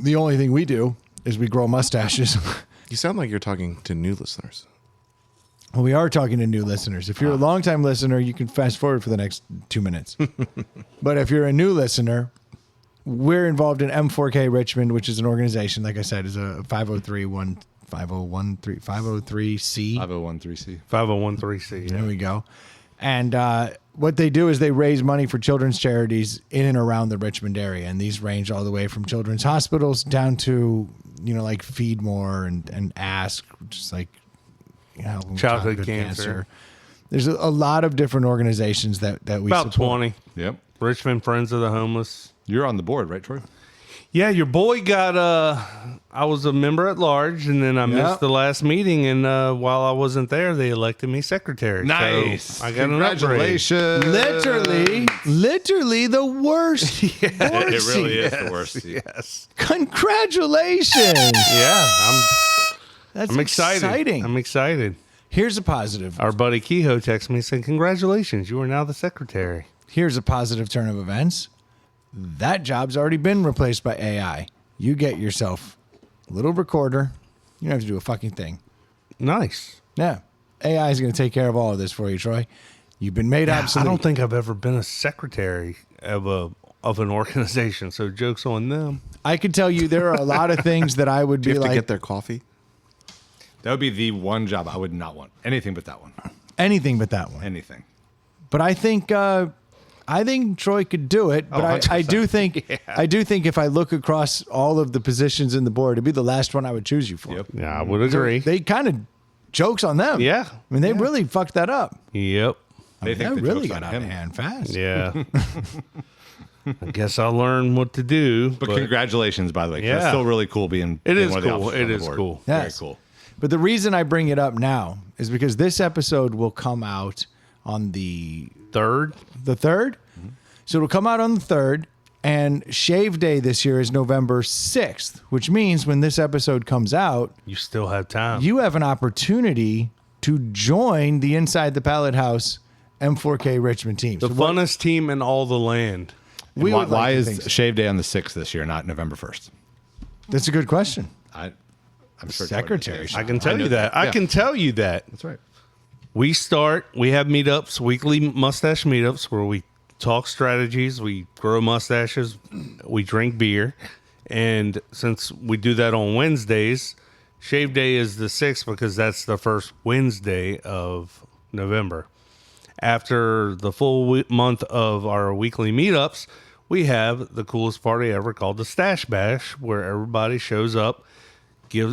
the only thing we do is we grow mustaches. You sound like you're talking to new listeners. Well, we are talking to new listeners. If you're a longtime listener, you can fast forward for the next 2 minutes. But if you're a new listener, we're involved in M4K Richmond, which is an organization, like I said, is a 503C. 5013C. 5013C. There we go. And what they do is they raise money for children's charities in and around the Richmond area. And these range all the way from children's hospitals down to, like Feed More and Ask, which is like, helping with Childhood cancer. There's a lot of different organizations that we About support. 20. Yep. Richmond Friends of the Homeless. You're on the board, right, Troy? Yeah, your boy got I was a member at large, and then I missed the last meeting, and while I wasn't there, they elected me secretary. Nice. So I got an upgrade. Congratulations. Literally the worst. board It really seat. is the worst. Yes. Congratulations. Yeah, That's I'm excited. exciting. I'm excited. Here's a positive. Our buddy Kehoe texted me saying, "Congratulations, you are now the secretary." Here's a positive turn of events. That job's already been replaced by AI. You get yourself a little recorder. You don't have to do a fucking thing. Nice. Yeah. AI is going to take care of all of this for you, Troy. You've been made I obsolete. don't think I've ever been a secretary of an organization, so joke's on them. I can tell you there are a lot of things that I would Do you be have to like, get their coffee? That would be the one job I would not want. Anything but that one. anything but that one. Anything. But I think Troy could do it. But I do think if I look across all of the positions in the board, it'd be the last one I would choose you for. Yep. Yeah, I would agree. They kind of jokes on them. Yeah. I mean, they really fucked that up. Yep. They think That the really joke's got on out of him. hand fast. Yeah. I guess I'll learn what to do. But congratulations, by the way. 'Cause Yeah. It's still really cool being It is one of the cool. officers It on the is board. cool. Very Yes. cool. But the reason I bring it up now is because this episode will come out on the Third. 3rd. So it'll come out on the 3rd. And Shave Day this year is November 6th, which means when this episode comes out, You still have time. you have an opportunity to join the Inside the Pallet House M4K Richmond team. the So what funnest team in all the land. we Why, would like why to is think so. Shave Day on the 6th this year, not November 1st? That's a good question. I'm sure Secretary. I can tell know you that. I Yeah. can tell you that. That's right. We have meetups, weekly mustache meetups where we talk strategies, we grow mustaches, we drink beer. And since we do that on Wednesdays, Shave Day is the 6th because that's the first Wednesday of November. After the full month of our weekly meetups, we have the coolest party ever called the Stash Bash, where everybody shows up.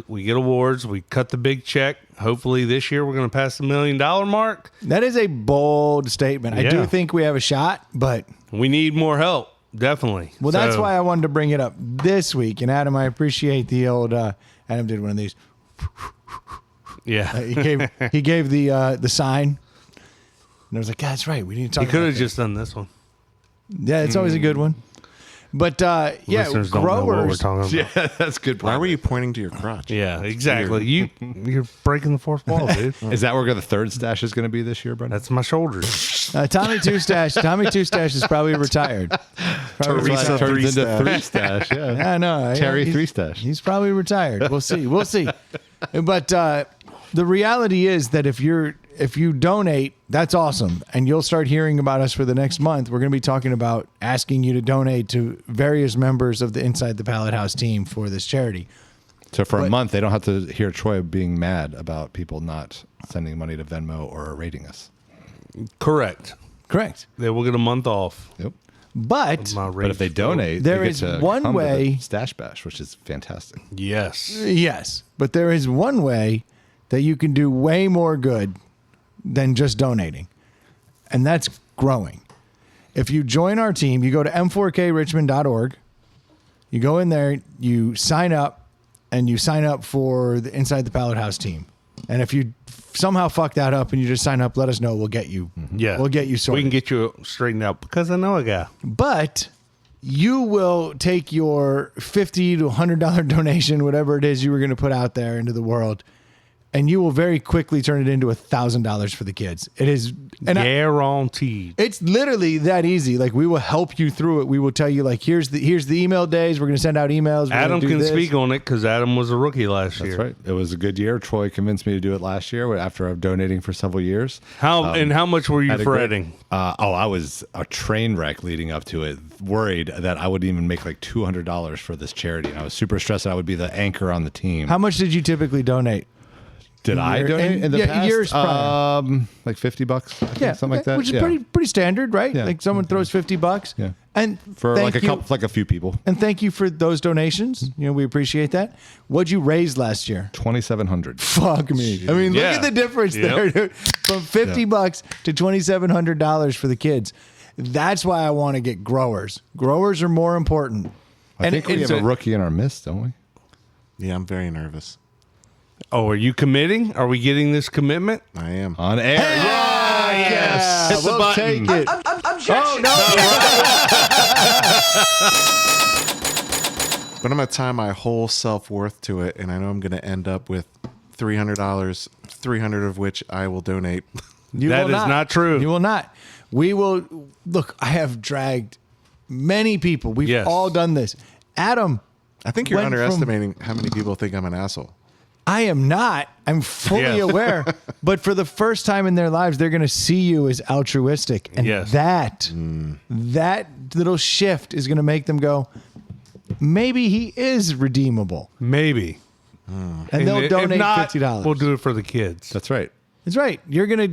We get awards. We cut the big check. Hopefully this year we're going to pass the $1 million mark. That is a bold statement. I do Yeah. think we have a shot, but We need more help, definitely. well, that's So, why I wanted to bring it up this week. And Adam, I appreciate the old Adam did one of these. Yeah, He gave the sign. And I was like, yeah, that's right. We need to he talk could about have this. just done this one. Yeah, it's always a good one. But yeah, Listeners don't know what we're growers. talking about. Yeah, that's good. Why were you pointing to your crotch? Yeah, exactly. You're breaking the fourth wall, dude. Is that where the third stash is going to be this year, Brendan? That's my shoulders. Tommy Two Stash is probably retired. Probably Teresa retired. Three turns into Stash. three stash. Yeah. Yeah, no, Terry he's- Three Stash. He's probably retired. We'll see. We'll see. But the reality is that if you donate, that's awesome, and you'll start hearing about us for the next month. We're going to be talking about asking you to donate to various members of the Inside the Pallet House team for this charity. So for a But- month, they don't have to hear Troy being mad about people not sending money to Venmo or rating us. Correct. Correct. They will get a month off. Yep. But My But if they rate. donate, There they get is to one come to the way- Stash Bash, which is fantastic. Yes. yes, but there is one way that you can do way more good than just donating, and that's growing. If you join our team, you go to m4krichmond.org, you go in there, you sign up, and you sign up for the Inside the Pallet House team. And if you somehow fuck that up and you just sign up, let us know. We'll get you. Yeah. We'll get you sorted. We can get you straightened out because I know a guy. But you will take your $50 to $100 donation, whatever it is you were going to put out there into the world, and you will very quickly turn it into $1,000 for the kids. It is, and Guaranteed. it's literally that easy. Like, we will help you through it. We will tell you, like, here's the email days. We're going to send out emails. We're Adam gonna do can this. speak on it because Adam was a rookie last year. That's right. It was a good year. Troy convinced me to do it last year after donating for several years. How much were you Had a great- fretting? I was a train wreck leading up to it, worried that I would even make like $200 for this charity. And I was super stressed that I would be the anchor on the team. How much did you typically donate? Did I donate in the past? Years prior. Like $50, I think, Yeah, something like that. which is pretty standard, right? Yeah. Like someone throws $50. Yeah. And For thank like you. a few people. And thank you for those donations. We appreciate that. What'd you raise last year? $2,700. Fuck me. I mean, look Yeah. at the difference there, dude. From $50 to $2,700 for the kids. That's why I want to get growers. Growers are more important. I think we it's have a rookie in our midst, don't we? Yeah, I'm very nervous. Oh, are you committing? Are we getting this commitment? I am. On air. Yeah, Hit the we'll button. take it. Oh, no. But I'm going to tie my whole self-worth to it, and I know I'm going to end up with $300, 300 of which I will donate. That is not true. You will not. We will. Look, I have dragged many people. We've Yes. all done this. Adam, I think you're went from- underestimating how many people think I'm an asshole. I am not. I'm fully Yes. aware. But for the first time in their lives, they're going to see you as altruistic. And Yes. that little shift is going to make them go, maybe he is redeemable. Maybe. And they'll if donate not, $50. We'll do it for the kids. That's right. That's right. You're gonna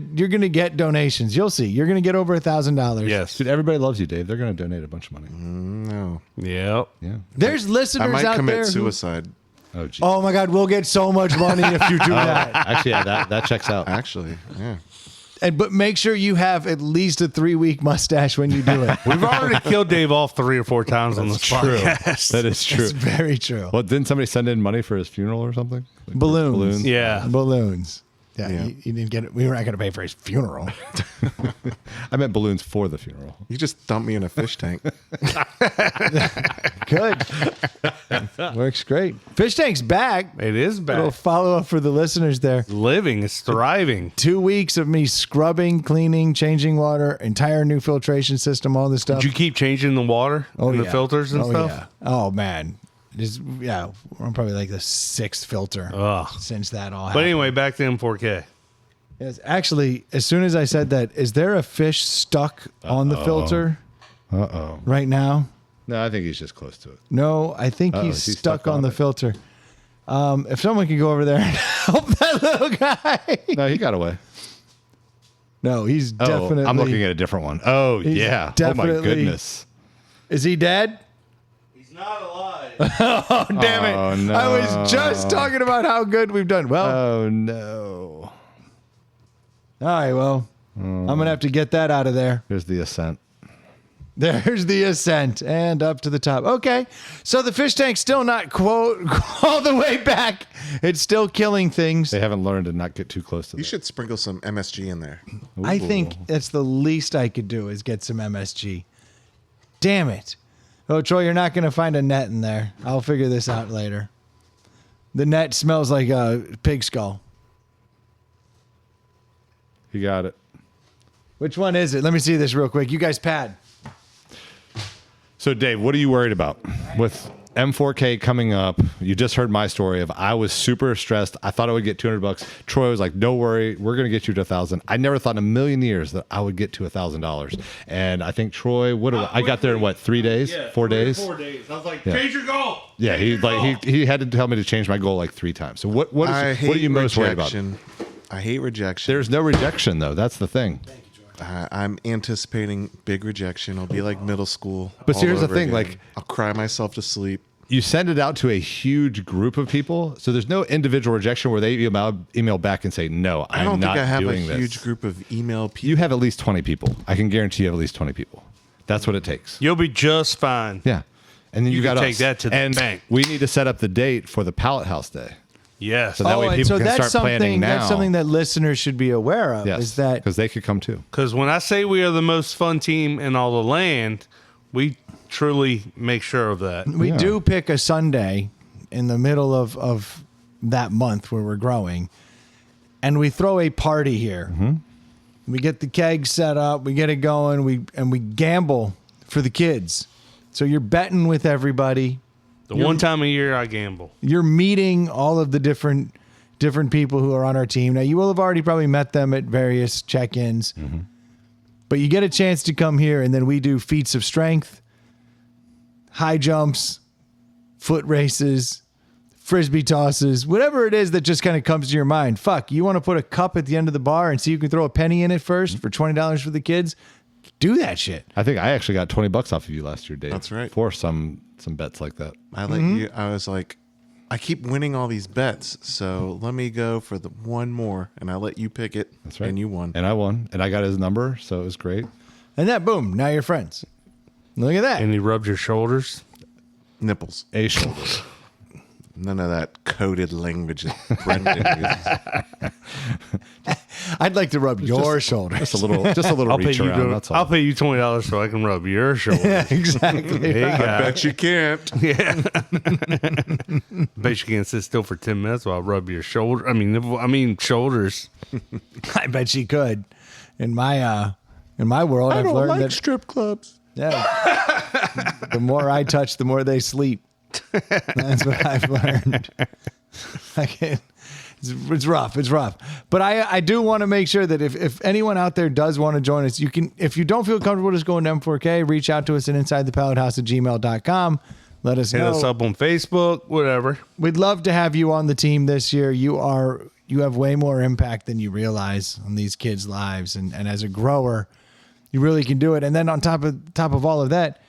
get donations. You'll see. You're gonna get over $1,000. Yes. Dude, everybody loves you, Dave. They're going to donate a bunch of money. No. Yep. Yeah. There's listeners I might out commit there. suicide, Oh, geez. Oh my God, we'll get so much money if you do that. Actually, yeah, that checks out. actually. Yeah. But make sure you have at least a 3-week mustache when you do it. We've already killed Dave off 3 or 4 times on this True. podcast. That is true. It's very true. Well, didn't somebody send in money for his funeral or something? Like Balloons. Yeah. Balloons. Yeah, Yeah. He didn't get it. We were not going to pay for his funeral. I meant balloons for the funeral. You just dumped me in a fish tank. Good. Works great. Fish tank's back. It is A little bad. follow up for the listeners there. Living is thriving. 2 weeks of me scrubbing, cleaning, changing water, entire new filtration system, all this stuff. Did you keep changing the water and the filters and stuff? Yeah. Oh man. We're on probably like the 6th filter Ugh. since that all But happened. anyway, back to M4K. Yes, actually, as soon as I said that, is there a fish stuck on the filter Uh-oh. right now? No, I think he's just close to it. No, I think he's is he stuck stuck on on the it? filter. If someone could go over there and help that little guy. No, he got away. No, he's definitely. I'm looking at a different one. Oh, He's yeah. Oh, definitely- my goodness. Is he dead? He's not alive. Oh, damn it. Oh, no. I was just talking about how good we've done. Well, Oh, no. all right, well, I'm going to have to get that out of there. Here's the ascent. There's the ascent and up to the top. Okay. So the fish tank's still not, quote, all the way back. It's still killing things. They haven't learned to not get too close to You that. should sprinkle some MSG in there. I think that's the least I could do is get some MSG. Damn it. Oh, Troy, you're not going to find a net in there. I'll figure this out later. The net smells like a pig skull. You got it. Which one is it? Let me see this real quick. You guys pad. So, Dave, what are you worried about with M4K coming up? You just heard my story of I was super stressed. I thought I would get $200. Troy was like, "Don't worry, we're going to get you to 1,000." I never thought in a million years that I would get to $1,000. And I think Troy, I got there in what, 3 days, 4 days? 4 days. I was like, change your goal. Yeah, he had to tell me to change my goal like 3 times. So what I hate are you most worried about? rejection. I hate rejection. There's no rejection though. That's the thing. I'm anticipating big rejection. I'll be like middle school. But see, all here's the over thing, again. like- I'll cry myself to sleep. You send it out to a huge group of people, so there's no individual rejection where they email back and say, "No, I I'm don't not think I have a doing this." huge group of email people. You have at least 20 people. I can guarantee you have at least 20 people. That's what it takes. You'll be just fine. Yeah. And then you, You got can us. take that to the and bank. we need to set up the date for the Pallet House Day. Yes. So that way and people can start planning something, now. that's something that listeners should be aware of. Yes. Is that because they could come too. Because when I say we are the most fun team in all the land, we truly make sure of that. we do pick a Sunday in the middle of that month where we're growing, and we throw a party here. Mm-hmm. We get the kegs set up, we get it going, we gamble for the kids. So you're betting with everybody. The one time a year I gamble. You're meeting all of the different people who are on our team. Now, you will have already probably met them at various check-ins, but you get a chance to come here, and then we do feats of strength, high jumps, foot races, frisbee tosses, whatever it is that just kind of comes to your mind. Fuck, you want to put a cup at the end of the bar and see who can throw a penny in it first for $20 for the kids? Do that shit. I think I actually got $20 off of you last year, Dave. That's right. For some bets like that. I let you. I was like, I keep winning all these bets, so let me go for the one more, and I let you pick it. That's right. And you won. And I won. And I got his number, so it was great. And that, boom, now you're friends. Look at that. And he rubbed your shoulders. Nipples. A shoulders. None of that coded language that Brendan uses. I'd like to rub your shoulders. Just a little I'll pay reach you. around. That's all. I'll pay you $20 so I can rub your shoulders. Yeah, exactly. Hey, I guy. bet you can't. Yeah. Bet you can't sit still for 10 minutes while I rub your shoulder. I mean shoulders. I bet she could. In my world, I've learned that strip clubs. yeah, the more I touch, the more they sleep. That's what I've learned. It's rough. It's rough. But I do want to make sure that if anyone out there does want to join us, you can. If you don't feel comfortable just going to M4K, reach out to us at InsideThePalletHouse@gmail.com. Let us Hit know. us up on Facebook, whatever. We'd love to have you on the team this year. You have way more impact than you realize on these kids' lives, and as a grower, you really can do it. And then on top of all of that,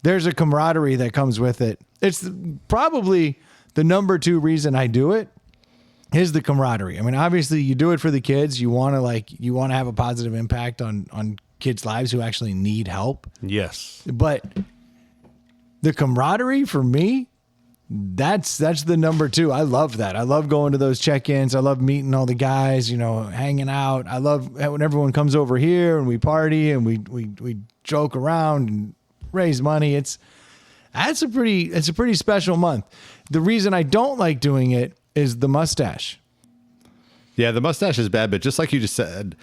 there's a camaraderie that comes with it. It's probably the number 2 reason I do it is the camaraderie. I mean, obviously you do it for the kids. You want to have a positive impact on kids' lives who actually need help. Yes. But the camaraderie for me, that's the number 2. I love that. I love going to those check-ins. I love meeting all the guys, hanging out. I love when everyone comes over here and we party and we joke around and raise money. It's a pretty special month. The reason I don't like doing it is the mustache. Yeah, the mustache is bad, but just like you just said,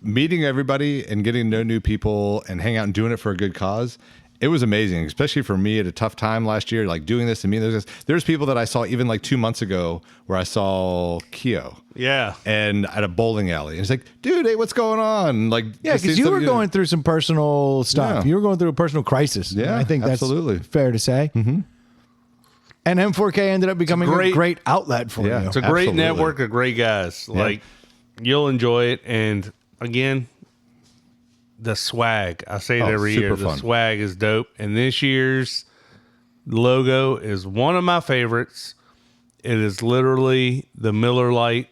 meeting everybody and getting to know new people and hang out and doing it for a good cause, it was amazing, especially for me at a tough time last year, like doing this and meeting those guys. There's people that I saw even like 2 months ago where I saw Keo. Yeah. And at a bowling alley. And it's like, dude, hey, what's going on? Like, Yeah, because you were going through some personal stuff. Yeah. You were going through a personal crisis. Yeah, I think that's absolutely. fair to say. Mm-hmm. And M4K ended up becoming a great outlet for Yeah, you. It's a great Absolutely. network of great guys. Like, you'll enjoy it. And again, the swag. I say it every year. super The fun. swag is dope. And this year's logo is one of my favorites. It is literally the Miller Lite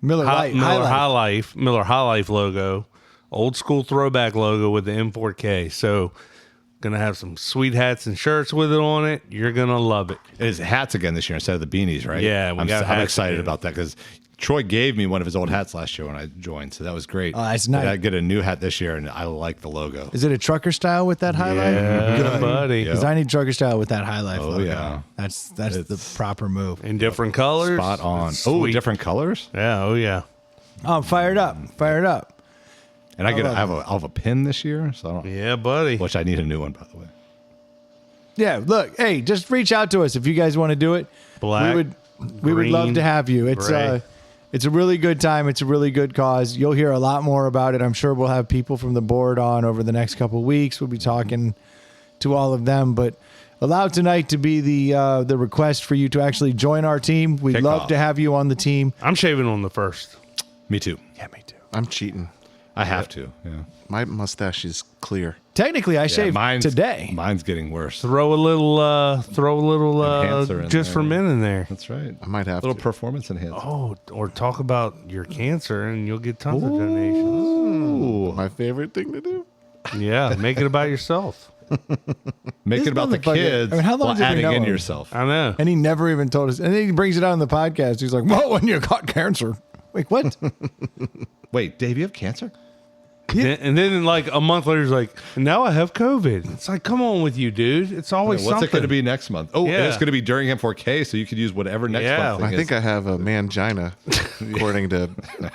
Miller Lite. Miller High High Life. Life, Miller High Life logo, old school throwback logo with the M4K. So, gonna have some sweet hats and shirts with it on it. You're gonna love it. It's hats again this year instead of the beanies, right? Yeah, we got I'm hats excited again. about that because Troy gave me one of his old hats last year when I joined, so that was great. Oh, that's But nice. I get a new hat this year, and I like the logo. Is it a trucker style with that highlight? Yeah, buddy. Because I need trucker style with that highlight. Oh, logo. yeah. That's the proper move. In different colors. Spot on. It's Oh, sweet. different colors. Yeah. Oh yeah. Oh, I'm fired up. Fired up. And I'll have a pin this year, so I don't. Yeah, buddy. Which I need a new one, by the way. Yeah, look, hey, just reach out to us if you guys want to do it. Black, we would love green, to have you. It's gray. it's a really good time. It's a really good cause. You'll hear a lot more about it. I'm sure we'll have people from the board on over the next couple of weeks. We'll be talking to all of them, but allow tonight to be the request for you to actually join our team. We'd Kick love off. to have you on the team. I'm shaving on the 1st. Me too. Yeah, me too. I'm cheating. I have to. Yeah. My mustache is clear. Technically, I shaved mine's today. Mine's getting worse. Throw a little Enhancer in just for there. men in there. That's right. I might have a little to. performance enhancer. Oh, or talk about your cancer and you'll get tons of donations. Ooh. My favorite thing to do. Yeah, make it about yourself. Make This it about the motherfucker- kids I mean, how long while did we adding know in him? yourself. I know. And he never even told us. And then he brings it out on the podcast. He's like, "Well, when you got cancer." Wait, what? Wait, Dave, you have cancer? And then like a month later, he's like, now I have COVID. It's like, come on with you, dude. It's always What's something. it going to be next month? Oh, Yeah. it's going to be during M4K, so you could use whatever next Yeah. month thing I think is. I have a mangina, according to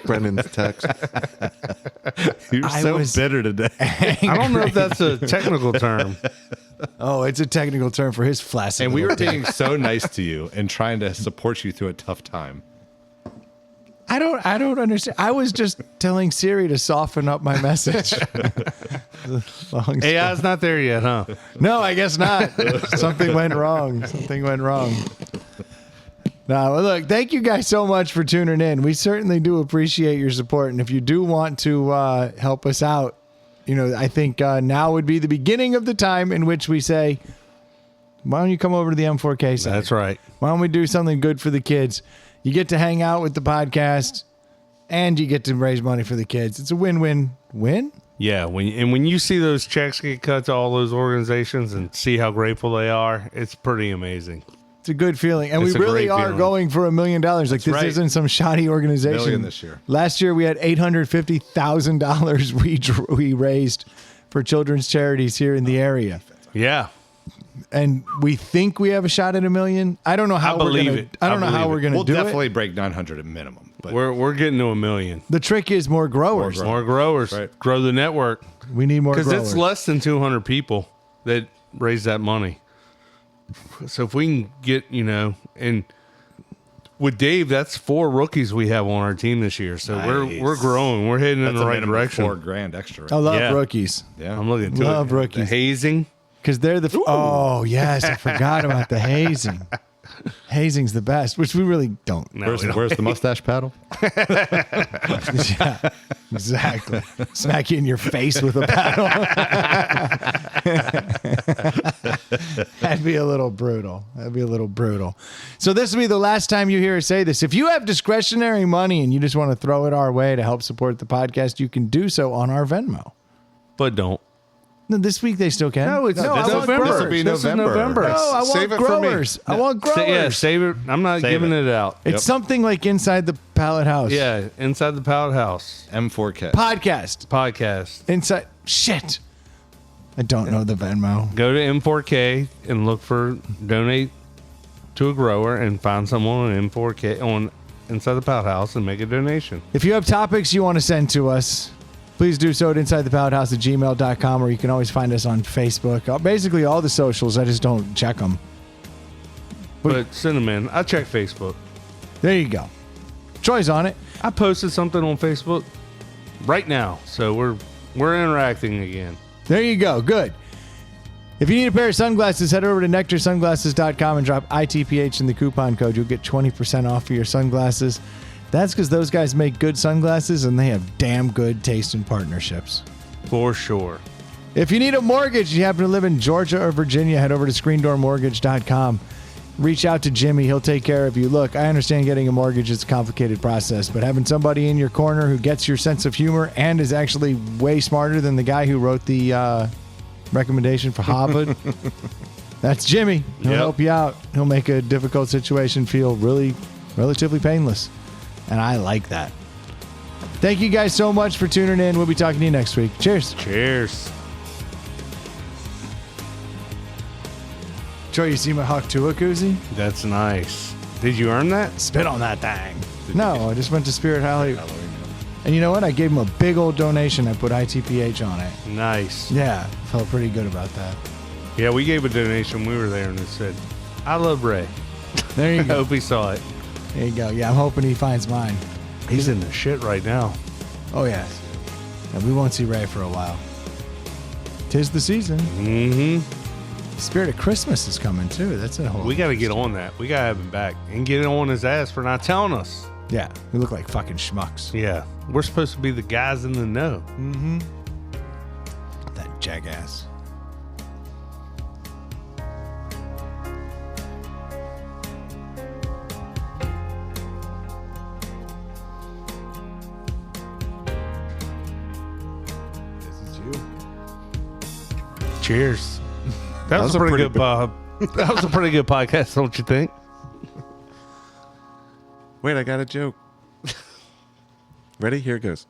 Brendan's text. You're I so was- bitter today. I don't know if that's a technical term. Oh, it's a technical term for his flaccid. And we little were being so nice to you and trying to support you through a tough time. I don't understand. I was just telling Siri to soften up my message. Long story. AI's not there yet, huh? No, I guess not. Something went wrong. Something went wrong. No, well, look, thank you guys so much for tuning in. We certainly do appreciate your support. And if you do want to help us out, I think now would be the beginning of the time in which we say, why don't you come over to the M4K side? That's right. Why don't we do something good for the kids? You get to hang out with the podcast and you get to raise money for the kids. It's a win-win-win. Yeah, when you see those checks get cut to all those organizations and see how grateful they are, it's pretty amazing. It's a good feeling. And It's we a really great are feeling. going for $1 million. Like, this right. isn't some shoddy organization. Million this year. Last year, we had $850,000 we raised for children's charities here in the area. Yeah. And we think we have a shot at $1 million. I don't know how we're believe gonna. it. I don't know I how believe we're it. gonna We'll do definitely it. break 900 at minimum. But We're getting to $1 million. The trick is more growers. More growers. Right. Grow the network. We need more Because growers. it's less than 200 people that raise that money. So if we can get, and with Dave, that's 4 rookies we have on our team this year. So Nice. we're growing. We're heading in that's the a right minimum of direction. $4,000 extra. I love Yeah. rookies Yeah. I'm looking to Love it. rookies. The hazing. because they're the. Oh yes, I forgot about the hazing. Hazing's the best, which we really don't. No, we don't. Where's the mustache paddle? Yeah, exactly. Smack you in your face with a paddle. That'd be a little brutal. So this will be the last time you hear us say this. If you have discretionary money and you just want to throw it our way to help support the podcast, you can do so on our Venmo. But don't. No, this week they still can. No, it's I want November. growers. This'll be This is November. November. No, I Save want it for me. growers. I want growers. Yeah, save it. I'm not Save giving it. it out. It's Yep. something like Inside the Pallet House. Yeah, Inside the Pallet House M4K. Podcast. podcast. Inside. Shit. I don't know the Venmo. Go to M4K and look for donate to a grower and find someone on M4K on Inside the Pallet House and make a donation. If you have topics you want to send to us, please do so at insidethepallethouse@gmail.com, or you can always find us on Facebook. Basically all the socials. I just don't check them. But send them in. I check Facebook. There you go. Troy's on it. I posted something on Facebook right now, so we're interacting again. There you go. Good. If you need a pair of sunglasses, head over to nectarsunglasses.com and drop ITPH in the coupon code. You'll get 20% off for your sunglasses. That's because those guys make good sunglasses and they have damn good taste in partnerships. For sure. If you need a mortgage, you happen to live in Georgia or Virginia, head over to screendoormortgage.com. Reach out to Jimmy. He'll take care of you. Look, I understand getting a mortgage is a complicated process, but having somebody in your corner who gets your sense of humor and is actually way smarter than the guy who wrote the recommendation for Harvard, that's Jimmy. He'll Yep. help you out. He'll make a difficult situation feel relatively painless. And I like that. Thank you guys so much for tuning in. We'll be talking to you next week. Cheers. Cheers. Troy, you see my Hawk Tua koozie? That's nice. Did you earn that? Spit on that thing. No, I just went to Spirit Halloween. And you know what? I gave him a big old donation. I put ITPH on it. Nice. Yeah, felt pretty good about that. Yeah, we gave a donation. We were there and it said, I love Ray. There you I go. hope he saw it. There you go. Yeah, I'm hoping he finds mine. He's in the shit right now. Oh, yeah. We won't see Ray for a while. 'Tis the season. Mm-hmm. Spirit of Christmas is coming, too. That's a whole... We got to get on that. We got to have him back and get on his ass for not telling us. Yeah, we look like fucking schmucks. Yeah. We're supposed to be the guys in the know. That jackass. This is you. Cheers. That was a pretty good that was a pretty good podcast, don't you think? Wait, I got a joke. Ready? Here it goes.